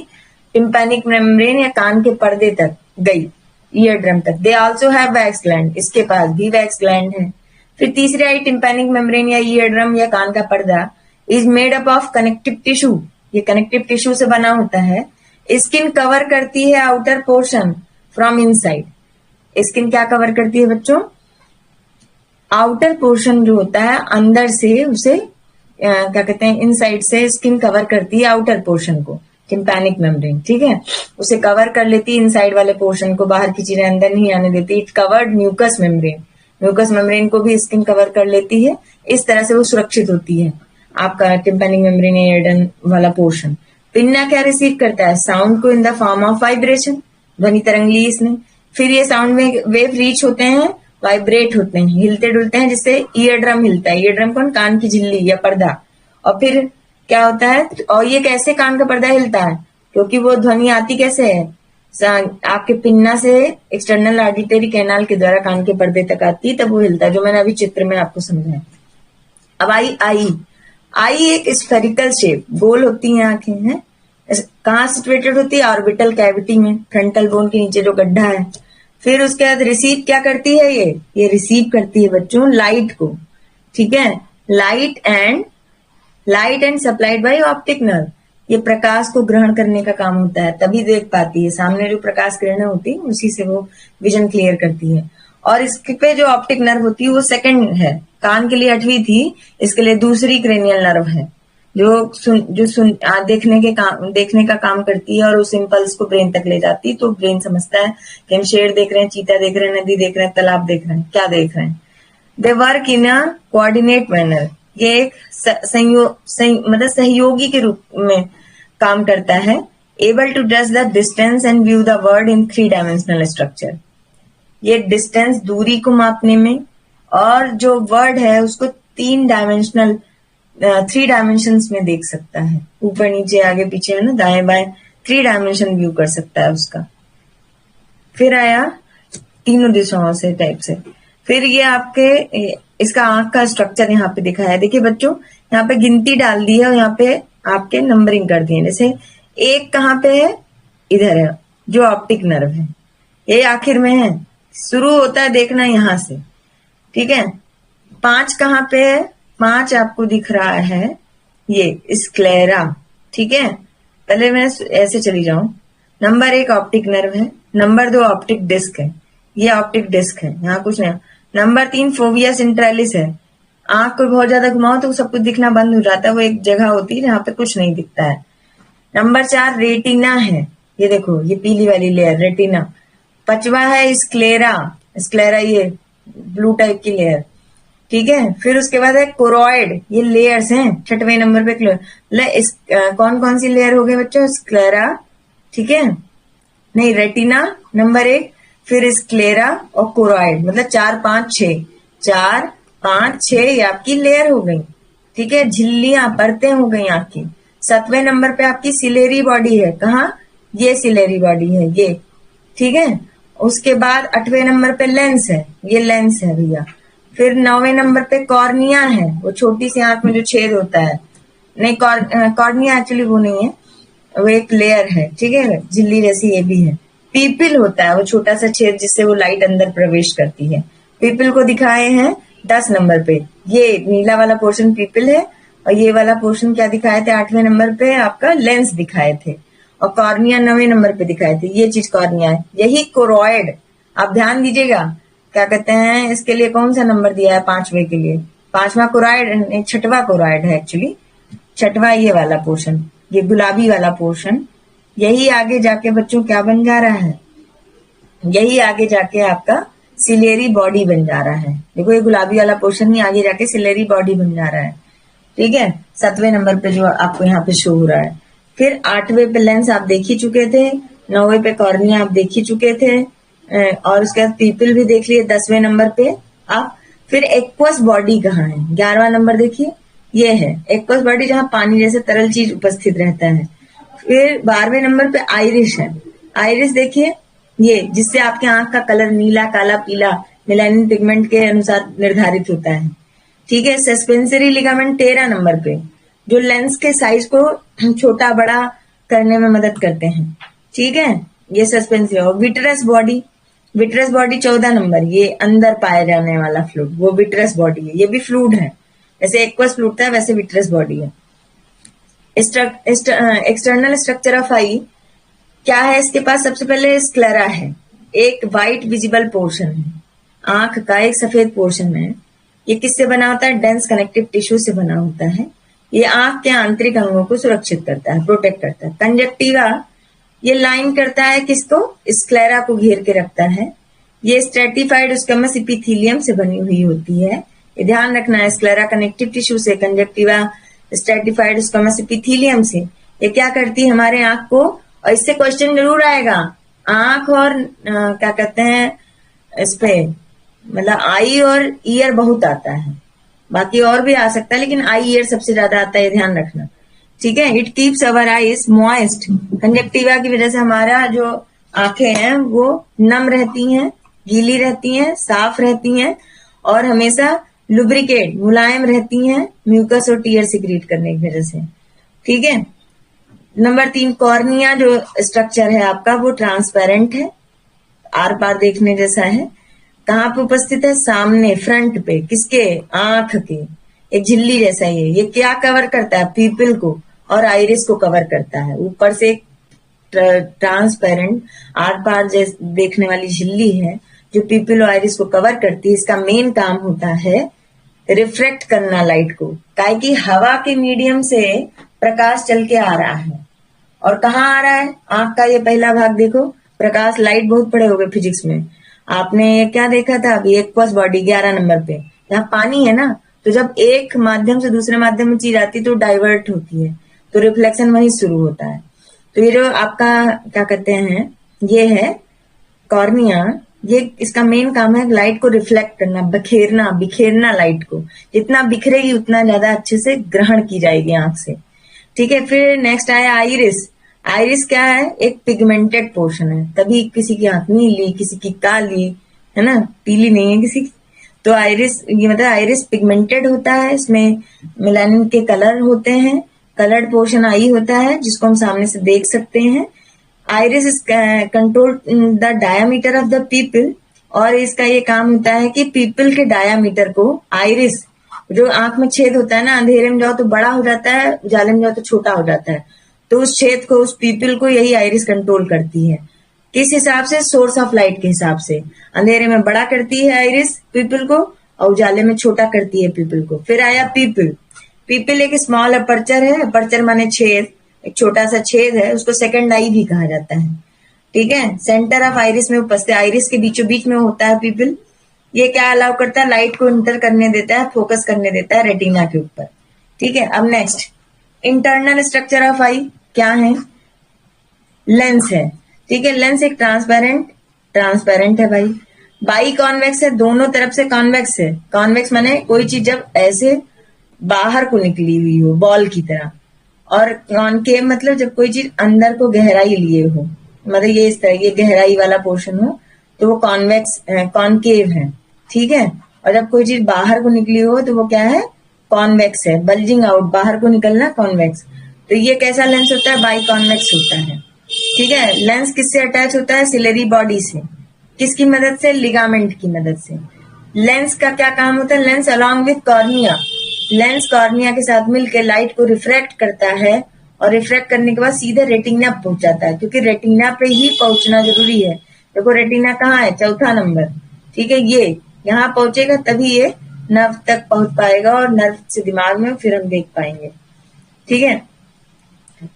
टिम्पैनिक मेम्ब्रेन या कान के पर्दे तक गई, ईयर ड्रम तक। They also have wax gland, इसके पास भी वैक्स ग्लैंड है। फिर तीसरी आई टिम्पैनिक मेम्ब्रेन या ईयर ड्रम या कान का पर्दा is made up of connective tissue, ये कनेक्टिव टिश्यू से बना होता है। स्किन कवर करती है outer portion from inside. Skin क्या कवर करती है बच्चों? आउटर पोर्शन जो होता है अंदर से, उसे क्या कहते हैं, इनसाइड से स्किन कवर करती है आउटर पोर्शन को, टिम्पैनिक मेम्ब्रेन, ठीक है, उसे कवर कर लेती है इनसाइड वाले पोर्शन को, बाहर की चीजें अंदर नहीं आने देती। It covered mucous membrane, mucous membrane को भी स्किन कवर कर लेती है। इस तरह से वो सुरक्षित होती है, आपका टिम्पैनिक मेम्ब्रेन या ईयरडम वाला पोर्शन। पिन्ना क्या रिसीव करता है? साउंड को in the form of vibration, ध्वनि तरंग ली इसने। फिर ये साउंड में वेव रीच होते हैं, वाइब्रेट होते हैं, हिलते डुलते हैं, जिससे ईयर ड्रम हिलता है। ईयर ड्रम कौन? कान की झिल्ली या पर्दा। और फिर क्या होता है, और ये कैसे कान का पर्दा हिलता है? क्योंकि वो ध्वनि आती कैसे है? आपके पिन्ना से एक्सटर्नल ऑडिटरी कैनाल के द्वारा कान के पर्दे तक आती है, तब वो हिलता है, जो मैंने अभी चित्र में आपको समझाया। अब आई एक स्फेरिकल शेप, गोल होती है आंखें हैं। कहाँ सिचुएटेड होती है? ऑर्बिटल कैविटी में, फ्रंटल बोन के नीचे जो गड्ढा है। फिर उसके बाद रिसीव क्या करती है? ये रिसीव करती है बच्चों लाइट को, ठीक है, light and supplied by optic nerve. ये प्रकाश को ग्रहण करने का काम होता है, तभी देख पाती है। सामने जो प्रकाश किरणें होती है उसी से वो विजन क्लियर करती है। और इसके पे जो ऑप्टिक नर्व होती है वो सेकंड है, कान के लिए 8वीं थी, इसके लिए दूसरी क्रेनियल नर्व है जो देखने का काम करती है और उस इम्पल्स को ब्रेन तक ले जाती है। तो ब्रेन समझता है कि हम शेर देख रहे हैं, चीता देख रहे हैं, नदी देख रहे हैं, तालाब देख रहे हैं, क्या देख रहे हैं। They work in a coordinate manner, ये एक मतलब सहयोगी के रूप में काम करता है। एबल टू जज the distance and view the world in 3 dimensional structure, ये डिस्टेंस दूरी को मापने में और जो वर्ड है उसको 3 डायमेंशंस में देख सकता है, ऊपर नीचे आगे पीछे है ना, दाएं बाएं 3 डायमेंशन व्यू कर सकता है उसका। फिर आया तीनों दिशाओं से टाइप से। फिर ये आपके इसका आंख का स्ट्रक्चर यहाँ पे दिखाया है। देखिए बच्चों, यहाँ पे गिनती डाल दी है और यहाँ पे आपके नंबरिंग कर दिए। जैसे 1 कहाँ पे है, इधर है जो ऑप्टिक नर्व है, ये आखिर में है, शुरू होता है देखना यहां से, ठीक है। 5 कहाँ पे है, 5 आपको दिख रहा है ये स्क्लेरा, ठीक है। पहले मैं ऐसे चली जाऊं, नंबर 1 ऑप्टिक नर्व है, नंबर 2 ऑप्टिक डिस्क है, ये ऑप्टिक डिस्क है, यहाँ कुछ नहीं। नंबर 3 फोविया सेंट्रलिस है, आंख को बहुत ज्यादा घुमाओ तो सब कुछ दिखना बंद हो जाता है, वो एक जगह होती है जहां पे कुछ नहीं दिखता है। नंबर 4 रेटिना है, ये देखो ये पीली वाली लेयर रेटिना। 5वां है स्क्लेरा, स्क्लेरा ये ब्लू टाइप की लेयर, ठीक है। फिर उसके बाद है कोरॉइड, ये लेयर्स हैं। 6वें नंबर पे कौन कौन सी लेयर हो गए बच्चों, स्क्लेरा, ठीक है, नहीं रेटिना नंबर 1, फिर स्क्लेरा और कोरॉइड, मतलब 4 5 6, 4 5 6 ये आपकी लेयर हो गई, ठीक है, झिल्लियां परतें हो गई आंख की। 7वें नंबर पे आपकी सिलेरी बॉडी है, कहा, ये सिलेरी बॉडी है ये, ठीक है। उसके बाद 8वें नंबर पे लेंस है, ये लेंस है भैया। फिर 9वें नंबर पे कॉर्निया है, वो छोटी सी आंख में जो छेद होता है, नहीं कॉर्निया एक्चुअली वो नहीं है, वो एक लेयर है, ठीक है, झिल्ली जैसी ये भी है। पीपिल होता है वो छोटा सा छेद जिससे वो लाइट अंदर प्रवेश करती है, पीपिल को दिखाए हैं 10 नंबर पे, ये नीला वाला पोर्शन पीपिल है और ये वाला पोर्शन क्या दिखाए थे 8वें नंबर पे, आपका लेंस दिखाए थे। और कॉर्निया 9वें नंबर पे दिखाए थे, ये चीज कॉर्निया है। यही कोरॉइड, आप ध्यान दीजिएगा, क्या कहते हैं इसके लिए कौन सा नंबर दिया है 5वें के लिए, 5वां कोरॉइड, 6वां कोरॉइड है एक्चुअली, 6वां ये वाला पोर्शन, ये गुलाबी वाला पोर्शन, यही आगे जाके बच्चों क्या बन जा रहा है, यही आगे जाके आपका सिलेरी बॉडी बन जा रहा है। देखो ये गुलाबी वाला पोर्शन ही आगे जाके सिलेरी बॉडी बन जा रहा है, ठीक है, 7वें नंबर पे जो आपको यहाँ पे शो हो रहा है। फिर 8वें पे लेंस आप देख ही चुके थे, 9वें पे कॉर्निया आप देख ही चुके थे, और उसके बाद पीपल भी देख लिए 10वें नंबर पे आप। फिर एक्वस बॉडी कहाँ है, 11वां नंबर देखिए, ये है एक्वस बॉडी जहां पानी जैसे तरल चीज उपस्थित रहता है। फिर 12वें नंबर पे आइरिस है, आइरिस देखिए ये जिससे आपके आंख का कलर नीला काला पीला मेलानिन पिगमेंट के अनुसार निर्धारित होता है, ठीक है। सस्पेंसरी लिगामेंट 13 नंबर पे जो लेंस के साइज को छोटा बड़ा करने में मदद करते हैं, ठीक है, ये सस्पेंसरी। और vitreous body, vitreous body 14 number, ये अंदर पाया जाने वाला फ्लूइड, वो विट्रस बॉडी है, ये भी फ्लूइड है, जैसे एक्वस फ्लूइड था वैसे विट्रस बॉडी है। एक्सटर्नल स्ट्रक्चर ऑफ आई क्या है इसके पास, सबसे पहले स्क्लेरा है, एक व्हाइट विजिबल पोर्शन है, आंख का एक सफेद पोर्शन है। ये किससे बना होता है, डेंस कनेक्टिव टिश्यू से बना होता है। ये आंख के आंतरिक अंगों को सुरक्षित करता है, प्रोटेक्ट करता है। कंजक्टिवा ये लाइन करता है किसको, स्क्लेरा को घेर के रखता है। ये स्ट्रेटिफाइड स्क्वैमस एपिथेलियम से बनी हुई होती है, ये ध्यान रखना है, स्क्लेरा कनेक्टिव टिश्यू से, कंजक्टिवा स्ट्रेटिफाइड स्क्वैमस एपिथेलियम से। ये क्या करती है हमारे आंख को, और इससे क्वेश्चन जरूर आएगा, आंख और क्या कहते हैं इस पे, मतलब आई और ईयर बहुत आता है, बाकी और भी आ सकता है लेकिन आई ईयर सबसे ज्यादा आता है, ध्यान रखना, ठीक है। It keeps our eyes moist, conjunctiva की वजह से हमारा जो आंखें हैं वो नम रहती हैं, गीली रहती हैं, साफ रहती हैं और हमेशा लुब्रिकेट मुलायम रहती हैं म्यूकस और टीयर सिक्रीट करने की वजह से, ठीक है। नंबर 3 कॉर्निया जो स्ट्रक्चर है आपका वो ट्रांसपेरेंट है, आर पार देखने जैसा है। कहाँ पे उपस्थित है, सामने फ्रंट पे, किसके, आंख के, एक झिल्ली जैसा ये क्या कवर करता है, पीपल को और आइरिस को कवर करता है। ऊपर से एक ट्रांसपेरेंट आर पार जैसे देखने वाली झिल्ली है जो पीपल और आइरिस को कवर करती है। इसका मेन काम होता है रिफ्लेक्ट करना लाइट को, ताकि हवा के मीडियम से प्रकाश चल के आ रहा है। और कहाँ आ रहा है? आंख का ये पहला भाग देखो, प्रकाश लाइट बहुत पढ़े हो गए फिजिक्स में। आपने क्या देखा था अभी? एक्वस बॉडी 11 नंबर पे, यहाँ पानी है ना, तो जब एक माध्यम से दूसरे माध्यम में चीज आती है तो डाइवर्ट होती है, तो रिफ्लेक्शन वहीं शुरू होता है। तो ये जो आपका क्या कहते हैं, ये है कॉर्निया, ये इसका मेन काम है लाइट को रिफ्लेक्ट करना, बिखेरना लाइट को। जितना बिखरेगी उतना ज्यादा अच्छे से ग्रहण की जाएगी आंख से। ठीक है, फिर नेक्स्ट आया आइरिस। आइरिस क्या है? एक पिगमेंटेड पोर्शन है, तभी किसी की आंख नीली, किसी की काली, है ना, पीली नहीं है किसी की। तो आइरिस, ये मतलब आइरिस पिगमेंटेड होता है, इसमें मेलानिन के कलर होते हैं, कलर्ड पोर्शन आई होता है जिसको हम सामने से देख सकते हैं। Iris is control the diameter of the people, और इसका ये काम होता है कि पीपल के डायामीटर को आइरिस, जो आंख में छेद होता है ना, अंधेरे में जाओ तो बड़ा हो जाता है, उजाले में जाओ तो छोटा हो जाता है, तो उस छेद को, उस पीपल को यही आइरिस कंट्रोल करती है। किस हिसाब से? सोर्स ऑफ लाइट के हिसाब से। अंधेरे में बड़ा करती है आइरिस पीपल को, और उजाले में छोटा करती है पीपल को। फिर आया पीपल। पीपल एक स्मॉल अपर्चर है, अपर्चर माने छेद, एक छोटा सा छेद है, उसको सेकंड आई भी कहा जाता है। ठीक है, सेंटर ऑफ आइरिस में उपस्थित, आइरिस के बीचों बीच में होता है पीपल। ये क्या अलाउ करता है? लाइट को इंटर करने देता है, फोकस करने देता है रेटिना के ऊपर। ठीक है, अब नेक्स्ट इंटरनल स्ट्रक्चर ऑफ आई क्या है? लेंस है। ठीक है, लेंस एक ट्रांसपेरेंट है भाई, बाई कॉन्वेक्स है, दोनों तरफ से कॉन्वेक्स है। कॉन्वेक्स माने कोई चीज जब ऐसे बाहर को निकली हुई हो बॉल की तरह, और कॉनकेव मतलब जब कोई चीज अंदर को गहराई लिए हो, मतलब ये इस तरह ये गहराई वाला पोर्शन हो तो वो कॉन्वेक्स कॉनकेव है। ठीक है, और जब कोई चीज बाहर को निकली हो तो वो क्या है? कॉन्वेक्स है, बल्जिंग आउट, बाहर को निकलना, कॉन्वेक्स। तो ये कैसा लेंस होता है? बाई कॉन्वेक्स होता है। ठीक है, लेंस किससे अटैच होता है? सिलेरी बॉडी से। किसकी मदद से? लिगामेंट की मदद से। लेंस का क्या काम होता है? Lens along with cornea, lens cornea के साथ मिलकर लाइट को रिफ्रैक्ट करता है, और रिफ्रैक्ट करने के बाद सीधे रेटिना पहुंच जाता है, क्योंकि रेटिना पे ही पहुंचना जरूरी है। देखो रेटिना कहाँ है? चौथा नंबर। ठीक है, ये यहाँ पहुंचेगा तभी ये नर्व तक पहुंच पाएगा, और नर्व से दिमाग में फिर हम देख पाएंगे। ठीक है,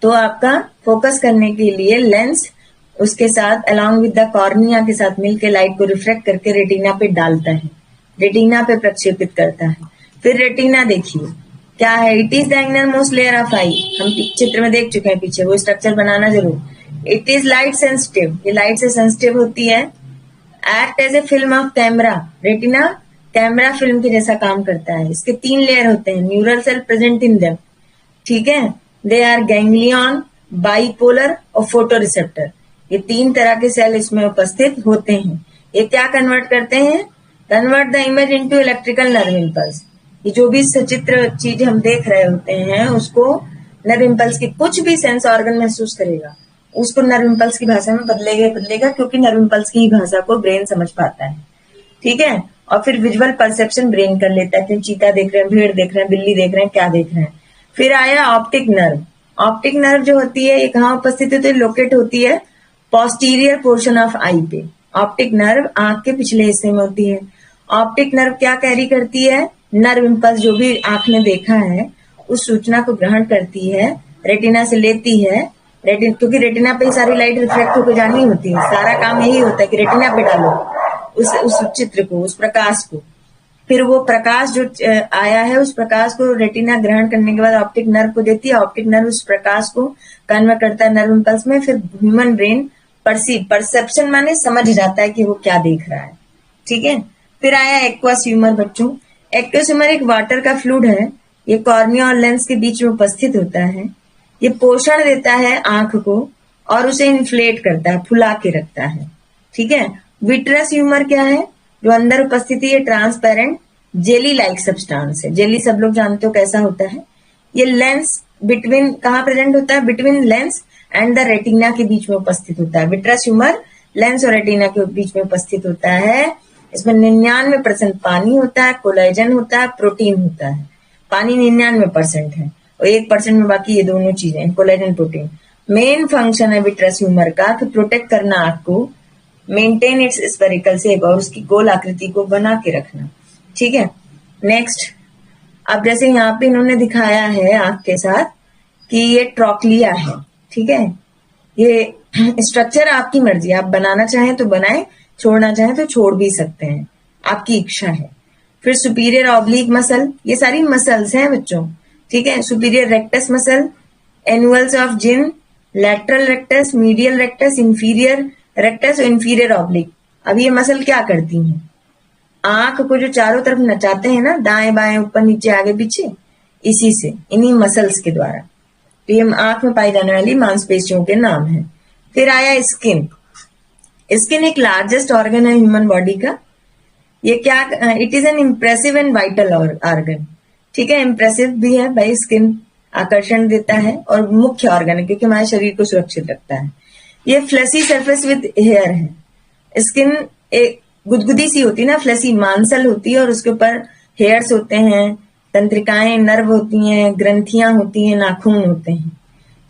तो आपका फोकस करने के लिए लेंस उसके साथ अलॉन्ग विद द कॉर्निया के साथ मिलकर लाइट को रिफ्लेक्ट करके रेटिना पे डालता है, रेटिना पे प्रक्षेपित करता है। फिर रेटिना देखिए क्या है? It is the innermost layer of eye, हम चित्र में देख चुके हैं पीछे, वो स्ट्रक्चर बनाना जरूर। इट इज लाइट सेंसिटिव, ये लाइट से सेंसिटिव होती है। Act as a film of camera, retina camera film के जैसा काम करता है। इसके 3 लेयर होते हैं, neural cell present in them. ठीक है, दे आर गैंग्लियन, बाइपोलर और फोटो रिसेप्टर। ये 3 तरह के सेल इसमें उपस्थित होते हैं। ये क्या कन्वर्ट करते हैं? Convert the image into electrical nerve impulse. ये जो भी सचित्र चीज हम देख रहे होते हैं उसको नर्व इम्पल्स की, कुछ भी सेंस ऑर्गन महसूस करेगा उसको नर्व इम्पल्स की भाषा में बदलेगा, क्योंकि नर्व इम्पल्स की भाषा को ब्रेन समझ पाता है। ठीक है, और फिर विजुअल परसेप्शन ब्रेन कर लेता है, फिर चीता देख रहे हैं, भेड़ देख रहे हैं, बिल्ली देख रहे हैं, क्या देख रहे हैं। फिर आया ऑप्टिक नर्व। ऑप्टिक नर्व जो होती है ये कहाँ उपस्थित होती है? लोकेट होती है पोस्टीरियर पोर्शन ऑफ आई पे। ऑप्टिक नर्व आंख के पिछले हिस्से में होती है। ऑप्टिक नर्व क्या कैरी करती है? नर्व इम्पल्स जो भी आंख ने देखा है उस सूचना को ग्रहण करती है, रेटिना से लेती है। क्योंकि रेटिना पे ही सारी लाइट रिफ्लेक्ट होकर जानी होती है, सारा काम यही होता है कि रेटिना पे डालो उस चित्र को, उस प्रकाश को। फिर वो प्रकाश जो आया है उस प्रकाश को रेटिना ग्रहण करने के बाद ऑप्टिक नर्व को देती है। ऑप्टिक नर्व उस प्रकाश को कन्वर्ट करता है नर्व इम्पल्स में। फिर ह्यूमन ब्रेन परसेप्शन माने समझ जाता है कि वो क्या देख रहा है। ठीक है, फिर आया एक्वस ह्यूमर। बच्चों एक्वस ह्यूमर एक वाटर का फ्लूइड है, ये कॉर्निया और लेंस के बीच में उपस्थित होता है। ये पोषण देता है आंख को और उसे इन्फ्लेट करता है, फुला के रखता है। ठीक है, विट्रस ह्यूमर क्या है? जो अंदर उपस्थिति है ट्रांसपेरेंट जेली लाइक सब्सटेंस है। जेली सब लोग जानते हो कैसा होता है। ये लेंस बिटवीन कहाँ प्रेजेंट होता है? Between lens and the retina के बीच में उपस्थित होता है। विट्रस ह्यूमर लेंस और रेटिना के बीच में उपस्थित होता है। इसमें 99% पानी होता है, कोलेजन होता है, प्रोटीन होता है। पानी 99% है और 1% में बाकी ये दोनों चीजें, कोलेजन प्रोटीन। मेन फंक्शन है विट्रस ह्यूमर का कि प्रोटेक्ट करना आंख को, मेंटेन इट्स स्फेरिकल शेप और उसकी गोल आकृति को बना के रखना। ठीक है, नेक्स्ट, अब जैसे यहाँ पे इन्होंने दिखाया है आंख के साथ कि ये ट्रॉक्लिया है। ठीक है, ये स्ट्रक्चर आपकी मर्जी, आप बनाना चाहें तो बनाएं, छोड़ना चाहें तो छोड़ भी सकते हैं, आपकी इच्छा है। फिर सुपीरियर ऑब्लिक मसल, ये सारी मसल्स हैं बच्चों। ठीक है, superior rectus muscle, annulus of Zinn, lateral rectus, medial rectus, inferior rectus और इंफीरियर ऑब्लिक। अब ये मसल क्या करती हैं? आंख को जो चारों तरफ नचाते हैं ना, दाएं बाएं ऊपर नीचे आगे पीछे, इसी से, इन्हीं मसल्स के द्वारा। तो ये आंख में पाई जाने वाली मांसपेशियों के नाम है। फिर आया स्किन। स्किन एक लार्जेस्ट ऑर्गन है ह्यूमन बॉडी का। ये क्या, it is an impressive and vital organ. ठीक है, इम्प्रेसिव भी है भाई, स्किन आकर्षण देता है, और मुख्य ऑर्गन है क्योंकि हमारे शरीर को सुरक्षित रखता है। ये फ्लेसी सरफेस विद हेयर है। स्किन एक गुदगुदी सी होती है ना, फ्लेसी मांसल होती है, और उसके ऊपर हेयर्स होते हैं, तंत्रिकाएं, नर्व होती हैं, ग्रंथियां होती हैं, नाखून होते हैं।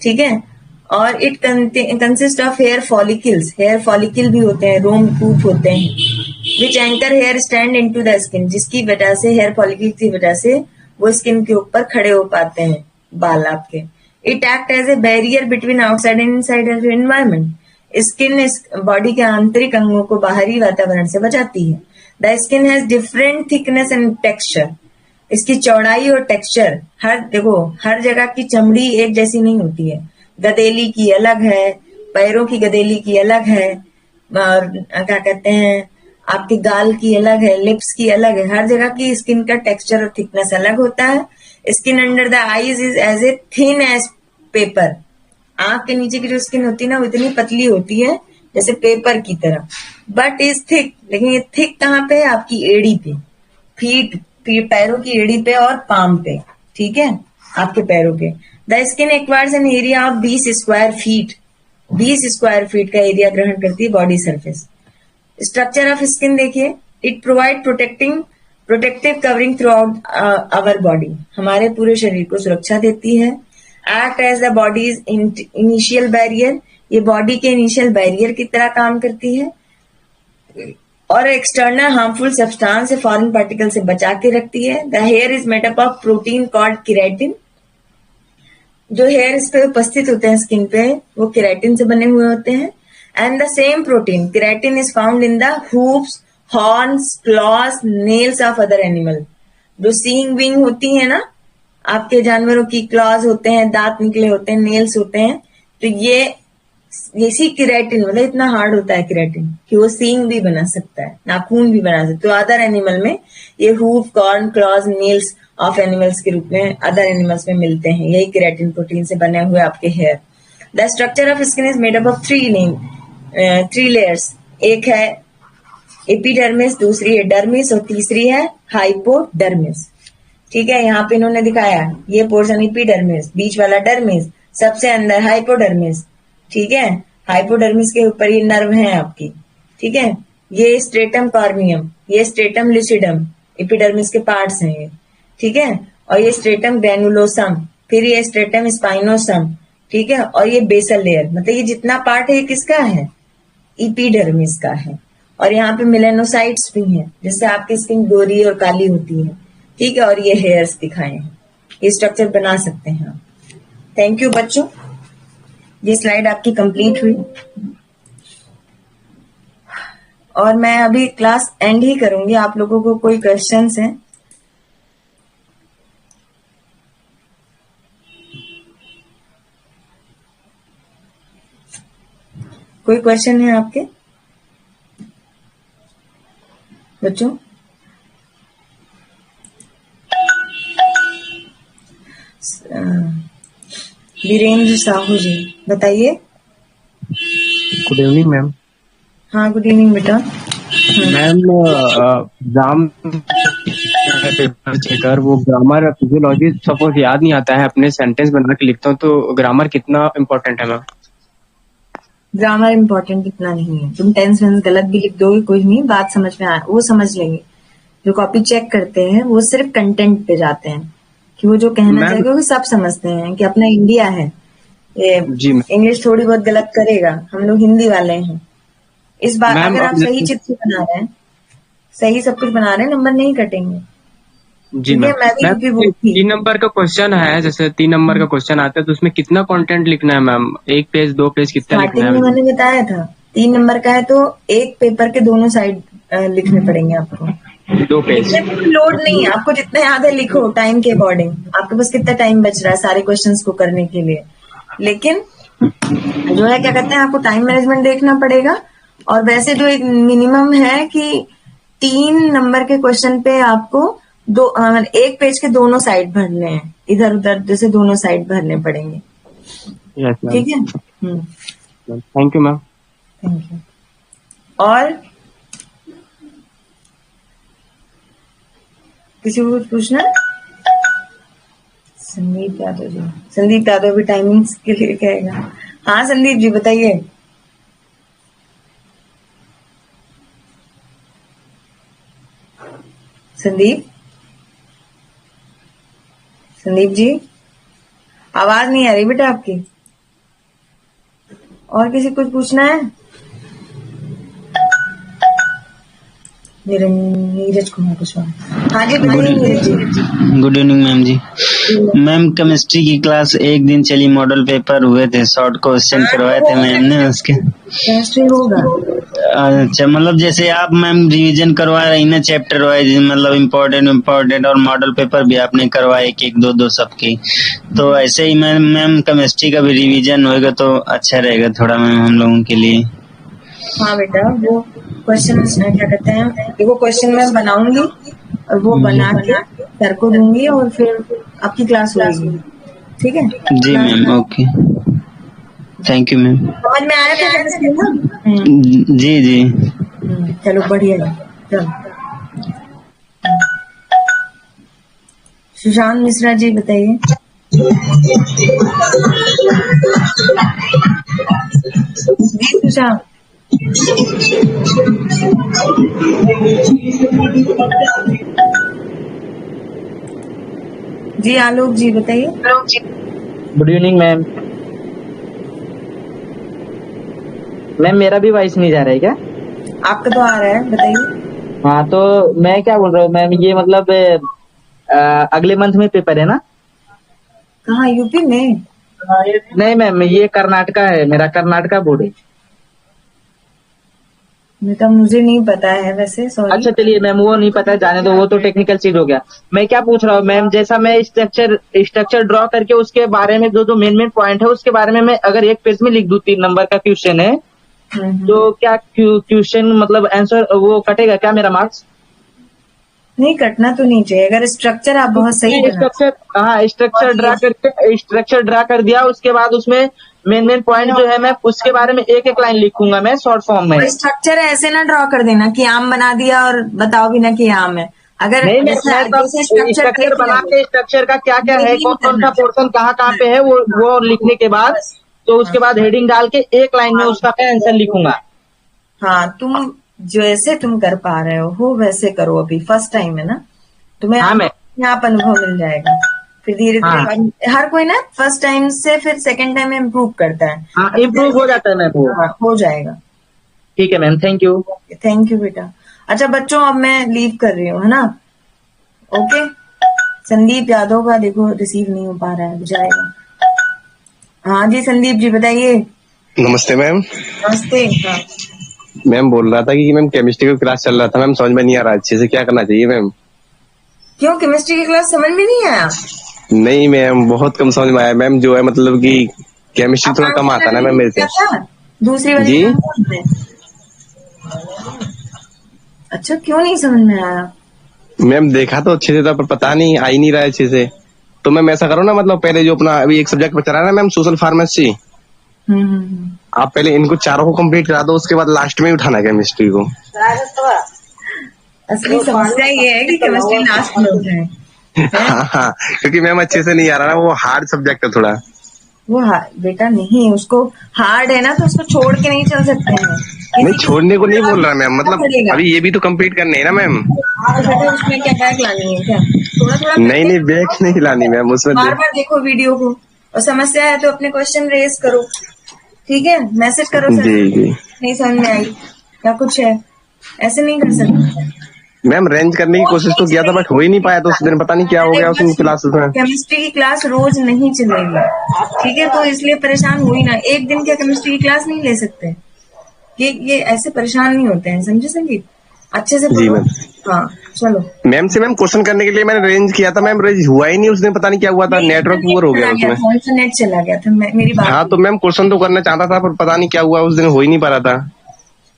ठीक है, और it consist of hair follicles, hair follicle भी होते हैं, रोम कूप होते हैं, which anchor hair stand into the skin, जिसकी वजह से, हेयर फॉलिकल की वजह से वो स्किन के ऊपर खड़े हो पाते हैं बाल आपके। It act as a barrier between outside and inside environment. Skin इस बॉडी के आंतरिक अंगों को बाहरी वातावरण से बचाती है। The skin has different thickness and texture. इसकी चौड़ाई और टेक्सचर, हर जगह की चमड़ी एक जैसी नहीं होती है। गदेली की अलग है, पैरों की गदेली की अलग है, और क्या कहते हैं, आपके गाल की अलग है, लिप्स की अलग है। हर जगह की स्किन का टेक्सचर और थिकनेस अलग होता है। Skin under the eyes is as a thin as paper. आंख के नीचे की जो स्किन होती है ना, वो इतनी पतली होती है जैसे पेपर की तरह, बट इज थिक। लेकिन ये थिक कहाँ पे है? आपकी एड़ी पे, फीट, पैरों की एड़ी पे और पाम पे। ठीक है, आपके पैरों पे। The skin acquires an area of 20 square feet. 20 square feet का एरिया ग्रहण करती है body surface. Structure of skin देखिए, it provide protective covering throughout our body, हमारे पूरे शरीर को सुरक्षा देती है। Act as the body's initial barrier, ये बॉडी के इनिशियल बैरियर की तरह काम करती है, और एक्सटर्नल हार्मफुल सब्सटेंस से, फॉरेन पार्टिकल से बचा के रखती है। The here is made up of protein called keratin. जो हेयर इस पे उपस्थित होते हैं स्किन पे, वो केराटिन से बने हुए होते हैं। And the same protein keratin is found in the hoofs, horns, clause, nails of other animal. जो सीइंग विंग होती है ना आपके जानवरों की, क्लॉज होते हैं, दांत निकले होते हैं, नेल्स होते हैं, तो ये इसी केराटिन, मतलब इतना हार्ड होता है केराटिन कि वो सींग भी बना सकता है, नाखून भी बना सकता है। तो अदर एनिमल में ये hoof, corn, clause, nails of animals के रूप में अदर एनिमल्स में मिलते हैं। यही केराटिन प्रोटीन से बने हुए आपके hair. The structure of skin is made up of 3 layers. एक है एपिडर्मिस, दूसरी है डर्मिस और तीसरी है हाइपोडर्मिस। ठीक है, यहाँ पे इन्होंने दिखाया ये पोर्शन एपिडर्मिस, बीच वाला डर्मिस, सबसे अंदर हाइपोडर्मिस। ठीक है, हाइपोडर्मिस के ऊपर ये नर्व है आपकी। ठीक है, ये स्ट्रेटम कॉर्नियम, ये स्ट्रेटम लुसिडम, एपिडर्मिस के पार्ट्स हैं ये। ठीक है, और ये स्ट्रेटम ग्रैनुलोसम, फिर ये स्ट्रेटम स्पाइनोसम। ठीक है, और ये बेसल लेयर, मतलब ये जितना पार्ट है ये किसका है? एपिडर्मिस का है। और यहाँ पे मेलानोसाइट्स भी हैं, जिससे आपकी स्किन गोरी और काली होती है। ठीक है, और ये हेयर्स दिखाए हैं, ये स्ट्रक्चर बना सकते हैं आप। थैंक यू बच्चों, ये स्लाइड आपकी कंप्लीट हुई, और मैं अभी क्लास एंड ही करूंगी। आप लोगों को कोई क्वेश्चंस हैं? कोई क्वेश्चन है आपके बच्चों? वीरेंद्र साहू जी बताइए। Good evening ma'am. हाँ, गुड इवनिंग बेटा। मैम, एग्जाम पेपर चेकर वो ग्रामर फिजियोलॉजी सपोज याद नहीं आता है, अपने सेंटेंस बना के लिखता हूँ, तो ग्रामर कितना इम्पोर्टेंट है मैम? ग्रामर इम्पोर्टेंट इतना नहीं है, तुम टेंस वेंस गलत भी लिख दोगे कोई नहीं, बात समझ में वो समझ लेंगे। जो कॉपी चेक करते हैं वो सिर्फ कंटेंट पे जाते हैं कि वो जो कहना मैम चाहेगा वो सब समझते हैं कि अपना इंडिया है, ये जी मैम। इंग्लिश थोड़ी बहुत गलत करेगा, हम लोग हिंदी वाले हैं। इस बार मैम अगर आप अब सही जैसे चित्र बना रहे हैं, सही सब कुछ बना रहे हैं, नंबर नहीं कटेंगे। जी ठीक है, मैम। मैं भी मैम यूपी बोर्ड थी। 3 नंबर का क्वेश्चन है, जैसे 3 नंबर का क्वेश्चन आता है तो उसमें कितना कंटेंट लिखना है मैम? 1 पेज 2 पेज कितना लिखना स्टार्टिंग में है? मैंने बताया था 3 नंबर का है तो एक पेपर के दोनों साइड लिखने पड़ेंगे आपको। 2 पेज। लिखने में कोई लोड नहीं है, आपको जितना याद है लिखो टाइम के अकॉर्डिंग। आपके पास कितना टाइम बच रहा है सारे क्वेश्चंस को करने के लिए, लेकिन जो है क्या कहते हैं, आपको टाइम मैनेजमेंट देखना पड़ेगा। और वैसे जो एक मिनिमम है कि 3 नंबर के क्वेश्चन पे आपको एक पेज के दोनों साइड भरने हैं, इधर उधर जैसे दोनों साइड भरने पड़ेंगे। Yes ma'am. ठीक है, thank you ma'am. Thank you. और किसी को कुछ पूछना है? संदीप यादव जी, संदीप यादव भी टाइमिंग्स के लिए कहेगा। हाँ संदीप जी बताइए। संदीप, संदीप जी आवाज नहीं आ रही बेटा आपकी। और किसी को कुछ पूछना है? नीरज कुमार कुशवाहा। हाँ जी बताइए Neeraj ji. Good evening ma'am जी। मैम केमिस्ट्री की क्लास एक दिन चली, मॉडल पेपर हुए थे, शॉर्ट क्वेश्चन करवाए थे मैम ने उसके। केमिस्ट्री होगा। अच्छा, मतलब जैसे आप मैम रिवीजन करवा रही ना चैप्टर वाइज, मतलब इम्पोर्टेंट और मॉडल पेपर भी आपने करवाए एक एक दो सबकी, तो ऐसे ही मैम केमिस्ट्री का भी रिवीजन होएगा तो अच्छा रहेगा थोड़ा मैम हम लोगों के लिए। हाँ बेटा, वो क्वेश्चन क्या कहते हैं, देखो क्वेश्चन मैं बनाऊंगी और वो बना के सर को दूंगी और फिर आपकी क्लास होगी। ठीक है जी ma'am, okay, thank you ma'am. समझ में आया था केमिस्ट्री ना? जी जी। चलो बढ़िया है। चलो सुशांत मिश्रा जी बताइए। जी सुशांत। जी आलोक जी बताइए। Good evening ma'am. मैम मेरा भी वॉइस नहीं जा रहा है क्या? आपका तो आ रहा है, बताइए। हाँ तो मैं क्या बोल रहा हूँ मैम, ये मतलब अगले मंथ में पेपर है ना? कहाँ, यूपी में? नहीं मैम, ये कर्नाटका है, मेरा कर्नाटका बोर्ड है। बेटा मुझे नहीं पता है वैसे, सॉरी। अच्छा चलिए मैम, वो नहीं पता है, जाने दो, वो तो टेक्निकल चीज हो गया। मैं क्या पूछ रहा हूँ मैम, जैसा मैं स्ट्रक्चर ड्रॉ करके उसके बारे में जो मेन पॉइंट है उसके बारे में मैं अगर एक पेज में लिख दूं, 3 नंबर का क्वेश्चन है, तो क्या क्वेश्चन मतलब आंसर वो कटेगा क्या मेरा मार्क्स? नहीं कटना तो नहीं चाहिए, अगर स्ट्रक्चर आप बहुत सही बना। स्ट्रक्चर, हाँ स्ट्रक्चर ड्रा कर दिया, उसके बाद उसमें मेन पॉइंट जो है मैं उसके बारे में एक एक लाइन लिखूंगा मैं शॉर्ट फॉर्म में। स्ट्रक्चर ऐसे ना ड्रॉ कर देना कि आम बना दिया और बताओ भी ना कि आम है। अगर नहीं मैं जैसे स्ट्रक्चर बना के स्ट्रक्चर का क्या क्या है, कौन कौन सा पोर्शन कहाँ पे है, वो लिखने के बाद तो उसके बाद हेडिंग डाल के एक लाइन में उसका मैं आंसर लिखूंगा। हाँ तुम जैसे तुम कर पा रहे हो वैसे करो, अभी फर्स्ट टाइम है ना, तुम्हें यहाँ पर अनुभव मिल जाएगा, फिर धीरे धीरे हर कोई ना फर्स्ट टाइम से फिर सेकंड टाइम में इम्प्रूव करता है। हाँ इम्प्रूव हो जाता है मैम, हो जाएगा। ठीक है ma'am, thank you. Thank you बेटा। अच्छा बच्चों अब मैं लीव कर रही हूँ, है ना? ओके। संदीप यादव का देखो रिसीव नहीं हो पा रहा है, जाएगा। हाँ जी संदीप जी बताइए। नमस्ते मैम। नमस्ते। हाँ मैम बोल रहा था कि मैम केमिस्ट्री का क्लास चल रहा था मैम, समझ में नहीं आ रहा अच्छे से, क्या करना चाहिए मैम? क्यों केमिस्ट्री की क्लास समझ में नहीं आया? नहीं मैम, बहुत कम समझ में आया मैम, जो है मतलब कि केमिस्ट्री थोड़ा कम आता ना मैम मेरे से। दूसरी वाली जी अच्छा क्यों नहीं समझ में आया? मैम देखा तो अच्छे से था पर पता नहीं आ ही नहीं रहा है अच्छे से। तो मैम ऐसा करो ना, मतलब पहले जो अपना अभी एक सब्जेक्ट बचा रहा है ना मैम, सोशल फार्मेसी, आप पहले इनको चारों को कंप्लीट करा दो, उसके बाद लास्ट में ही उठाना है केमिस्ट्री को। असली समस्या ये है कि केमिस्ट्री लास्ट में उठाए। हाँ क्योंकि मैम अच्छे से नहीं आ रहा ना, वो हार्ड सब्जेक्ट है थोड़ा। वो बेटा नहीं, उसको हार्ड है ना तो उसको छोड़ के नहीं चल सकते हैं। नहीं छोड़ने को नहीं बोल रहा मैम, मतलब अभी ये भी तो कंप्लीट करने है ना मैम। उसमें क्या बैग लानी है क्या? थोड़ा थोड़ा नहीं नहीं बैक नहीं हिलानी मैम, उसमें बार बार देखो वीडियो को, और समस्या है तो अपने क्वेश्चन रेज करो, ठीक है, मैसेज करो सर, जी जी नहीं समझ में आई या कुछ है, ऐसे नहीं कर सकते। मैम, रेंज करने की कोशिश तो किया था बट हो ही नहीं पाया, तो उस दिन पता नहीं क्या हो गया उसमें क्लासेस में। केमिस्ट्री की क्लास रोज नहीं चलेगी, ठीक है, तो इसलिए परेशान हुई ना, एक दिन क्या केमिस्ट्री की क्लास नहीं ले सकते, ये ऐसे परेशान नहीं होते हैं, समझे संगीत, अच्छे से जी पढ़ो। मैम। हाँ चलो। मैम से मैम क्वेश्चन करने के लिए मैंने रेंज किया था मैम, रेंज हुआ ही नहीं उस दिन, पता नहीं क्या हुआ था, नेटवर्क पुअर हो गया उसमें। कौन सा नेट चला गया था, मेरी बात। हाँ तो मैम क्वेश्चन तो करना चाहता था पर पता नहीं क्या हुआ उस दिन, हो ही नहीं पा रहा था।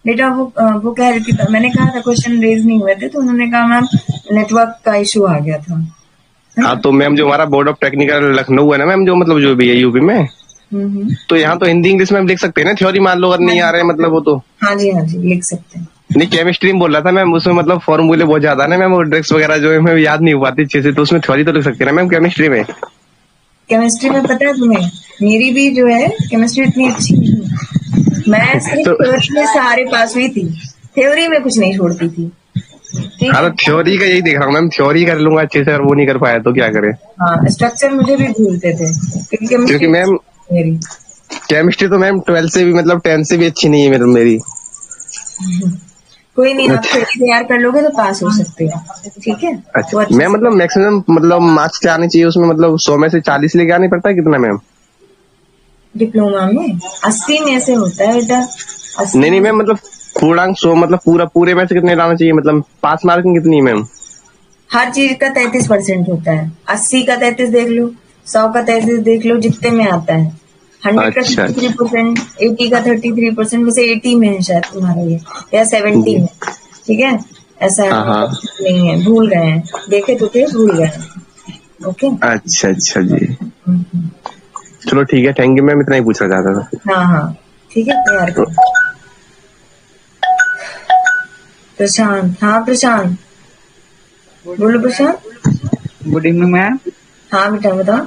बेटा वो कह रही थी, मैंने कहा था क्वेश्चन रेज नहीं हुए थे, तो उन्होंने कहा मैम नेटवर्क का इशू आ गया था। हाँ तो मैम जो हमारा बोर्ड ऑफ टेक्निकल लखनऊ है ना मैम, जो मतलब जो भी है यूपी में, तो यहाँ तो हिंदी इंग्लिश में हम लिख सकते हैं ना, थ्योरी मान लो अगर नहीं आ रहे हैं मतलब वो तो। हाँ जी लिख सकते हैं। नहीं केमिस्ट्री में बोल रहा था मैम, उसमें मतलब फॉर्मूले बहुत ज्यादा ना मैम, वो ड्रग्स वगैरह जो है मैं याद नहीं हुआ अच्छे से, तो उसमें थ्योरी तो लिख सकते हैं ना मैम केमिस्ट्री में। केमिस्ट्री में पता है तुम्हें, मेरी भी जो है केमिस्ट्री इतनी अच्छी नहीं है, मैं सिर्फ थ्योरी में सारे पास हुई थी, थ्योरी में कुछ नहीं छोड़ती थी। हाँ तो थ्योरी का यही देख रहा हूँ मैम, थ्योरी कर लूंगा अच्छे से, और वो नहीं कर पाया तो क्या करे। हाँ स्ट्रक्चर मुझे भी भूलते थे, क्योंकि मैम मेरी केमिस्ट्री तो मैम 12 से भी मतलब 10 से भी अच्छी नहीं है मेरी। कोई नहीं, आप थ्योरी तैयार कर लोगे तो पास हो सकते हैं, ठीक है। अच्छा मैम, मतलब मैक्सिमम मतलब मार्क्स क्या आने चाहिए उसमें, मतलब 100 में से 40 लेके आने पड़ता है कितना मैम? डिप्लोमा में 80 में से होता है बेटा। नहीं मैम, मतलब पूर्णांक 100 मतलब पूरे में से कितने लाना चाहिए, मतलब पास मार्किंग कितनी है मैम? हर चीज का 33% होता है, 80 का 33 देख लो, 100 का 33 देख लो, जितने में आता है। 100 का 33%, 80 का 33%, वैसे 80 में है शायद तुम्हारा ये, या 70 में, ठीक है, ऐसा नहीं है, भूल गए हैं, देखे तो थे, भूल गए हैं। ओके अच्छा जी, चलो ठीक है, थैंक यू मैम, इतना ही पूछना चाहता था। हाँ ठीक है, तैयार करो। प्रशांत, हाँ प्रशांत बोलो। प्रशांत गुड इवनिंग मैम। हाँ बेटा बताओ।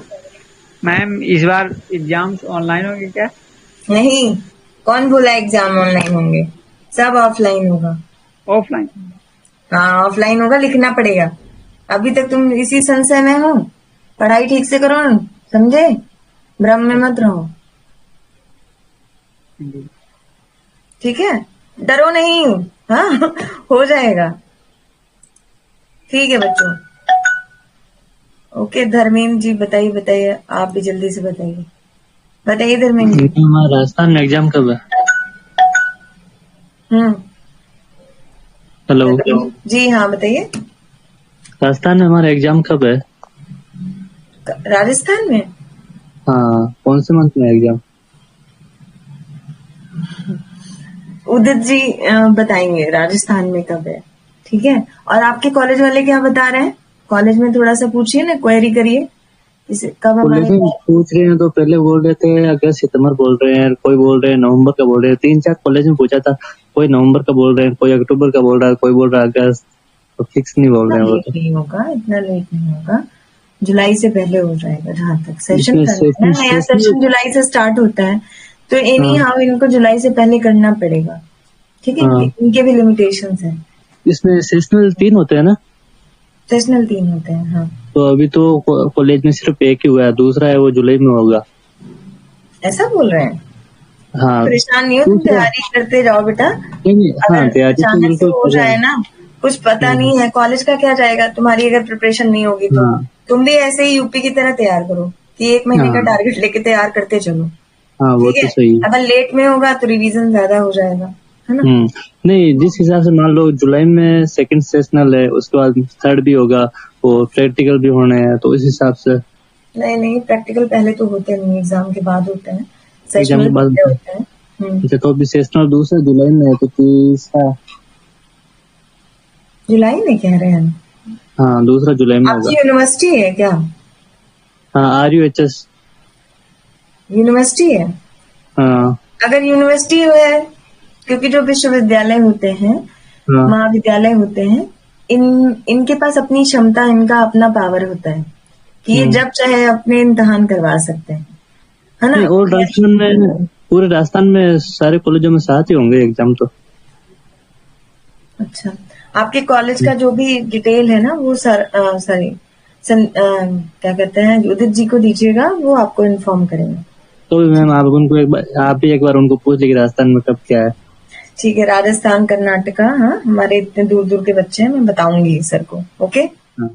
मैम इस बार एग्जाम्स ऑनलाइन होंगे क्या? नहीं, कौन बोला एग्जाम ऑनलाइन होंगे, सब ऑफलाइन होगा। ऑफलाइन? हाँ ऑफलाइन होगा, लिखना पड़ेगा। अभी तक तुम इसी संशय में हो, पढ़ाई ठीक से करो, समझे, भ्रम में मत रहो, ठीक है, डरो नहीं। हाँ हो जाएगा, ठीक है बच्चों। ओके धर्मेंद्र जी बताइए, आप भी जल्दी से बताइए धर्मेंद्र जी। हमारा राजस्थान में एग्जाम कब है? हेलो जी हाँ बताइए। राजस्थान में हमारा एग्जाम कब है? राजस्थान में? हाँ, कौन से मंथ में एग्जाम? उदित जी बताएंगे राजस्थान में कब है, ठीक है। और आपके कॉलेज वाले क्या बता रहे हैं, कॉलेज में थोड़ा सा पूछिए ना, क्वेरी करिए कब हमारे पूछ रहे हैं, तो पहले बोल रहे थे अगस्त सितंबर बोल रहे हैं, कोई बोल रहे हैं नवंबर का बोल रहे हैं, 3-4 कॉलेज में पूछा था, कोई नवंबर का बोल रहे हैं, कोई अक्टूबर का बोल रहा है, कोई बोल रहा है अगस्त, तो फिक्स नहीं बोल रहे हैं। वो नहीं होगा, इतना लेट नहीं होगा, जुलाई से पहले हो जाएगा, जहाँ तक सेशन नया सेशन जुलाई से स्टार्ट होता है, तो एनी हाउ इनको जुलाई से पहले करना पड़ेगा, ठीक है। इनके भी लिमिटेशंस हैं। इसमें सेशनल 3 होते हैं ना? सेशनल 3 होते हैं, हाँ। तो अभी तो कॉलेज में सिर्फ एक ही हुआ है, दूसरा है वो जुलाई में होगा, ऐसा बोल रहे हैं। हाँ परेशान नहीं हो, तुम तैयारी करते जाओ बेटा। हाँ तैयारी तो बिल्कुल हो जाए ना, कुछ पता नहीं है कॉलेज का क्या जाएगा, तुम्हारी अगर प्रिपरेशन नहीं होगी तो तुम भी ऐसे ही यूपी की तरह तैयार करो कि 1 महीने का टारगेट लेके तैयार करते चलो, हाँ वो तो सही है। अगर लेट में होगा तो रिवीजन ज्यादा हो जाएगा, है ना। नहीं, जिस हिसाब से मान लो जुलाई में सेकंड सेशनल है, उसके बाद थर्ड भी होगा, वो प्रैक्टिकल भी होने हैं, तो इस हिसाब से नहीं प्रैक्टिकल पहले तो होते नहीं, एग्जाम के बाद होते हैं, एग्जाम के बाद होते हैं। अच्छा, तो अभी सेशनल दूसरा जुलाई में है, तो तीसरा जुलाई में कह रहे हैं? हाँ दूसरा जुलाई में होगा। आपकी यूनिवर्सिटी है क्या? हाँ RUHS यूनिवर्सिटी है। हाँ अगर यूनिवर्सिटी है, क्योंकि जो विश्वविद्यालय होते हैं, महाविद्यालय होते हैं, इनके पास अपनी क्षमता, इनका अपना पावर होता है कि ये जब चाहे अपने इम्तिहान करवा सकते हैं, है ना। और राजस्थान में, पूरे राजस्थान में सारे कॉलेजों में साथ ही होंगे एग्जाम तो। अच्छा, आपके कॉलेज का जो भी डिटेल है ना, वो सॉरी क्या कहते हैं उदित जी को दीजिएगा, वो आपको इन्फॉर्म करेंगे। तो भी मैम आप उनको एक बार, आप भी एक बार उनको पूछ लीजिए राजस्थान में कब क्या है। ठीक है, राजस्थान कर्नाटका, हाँ हमारे इतने दूर दूर के बच्चे हैं, मैं बताऊंगी सर को। ओके हाँ।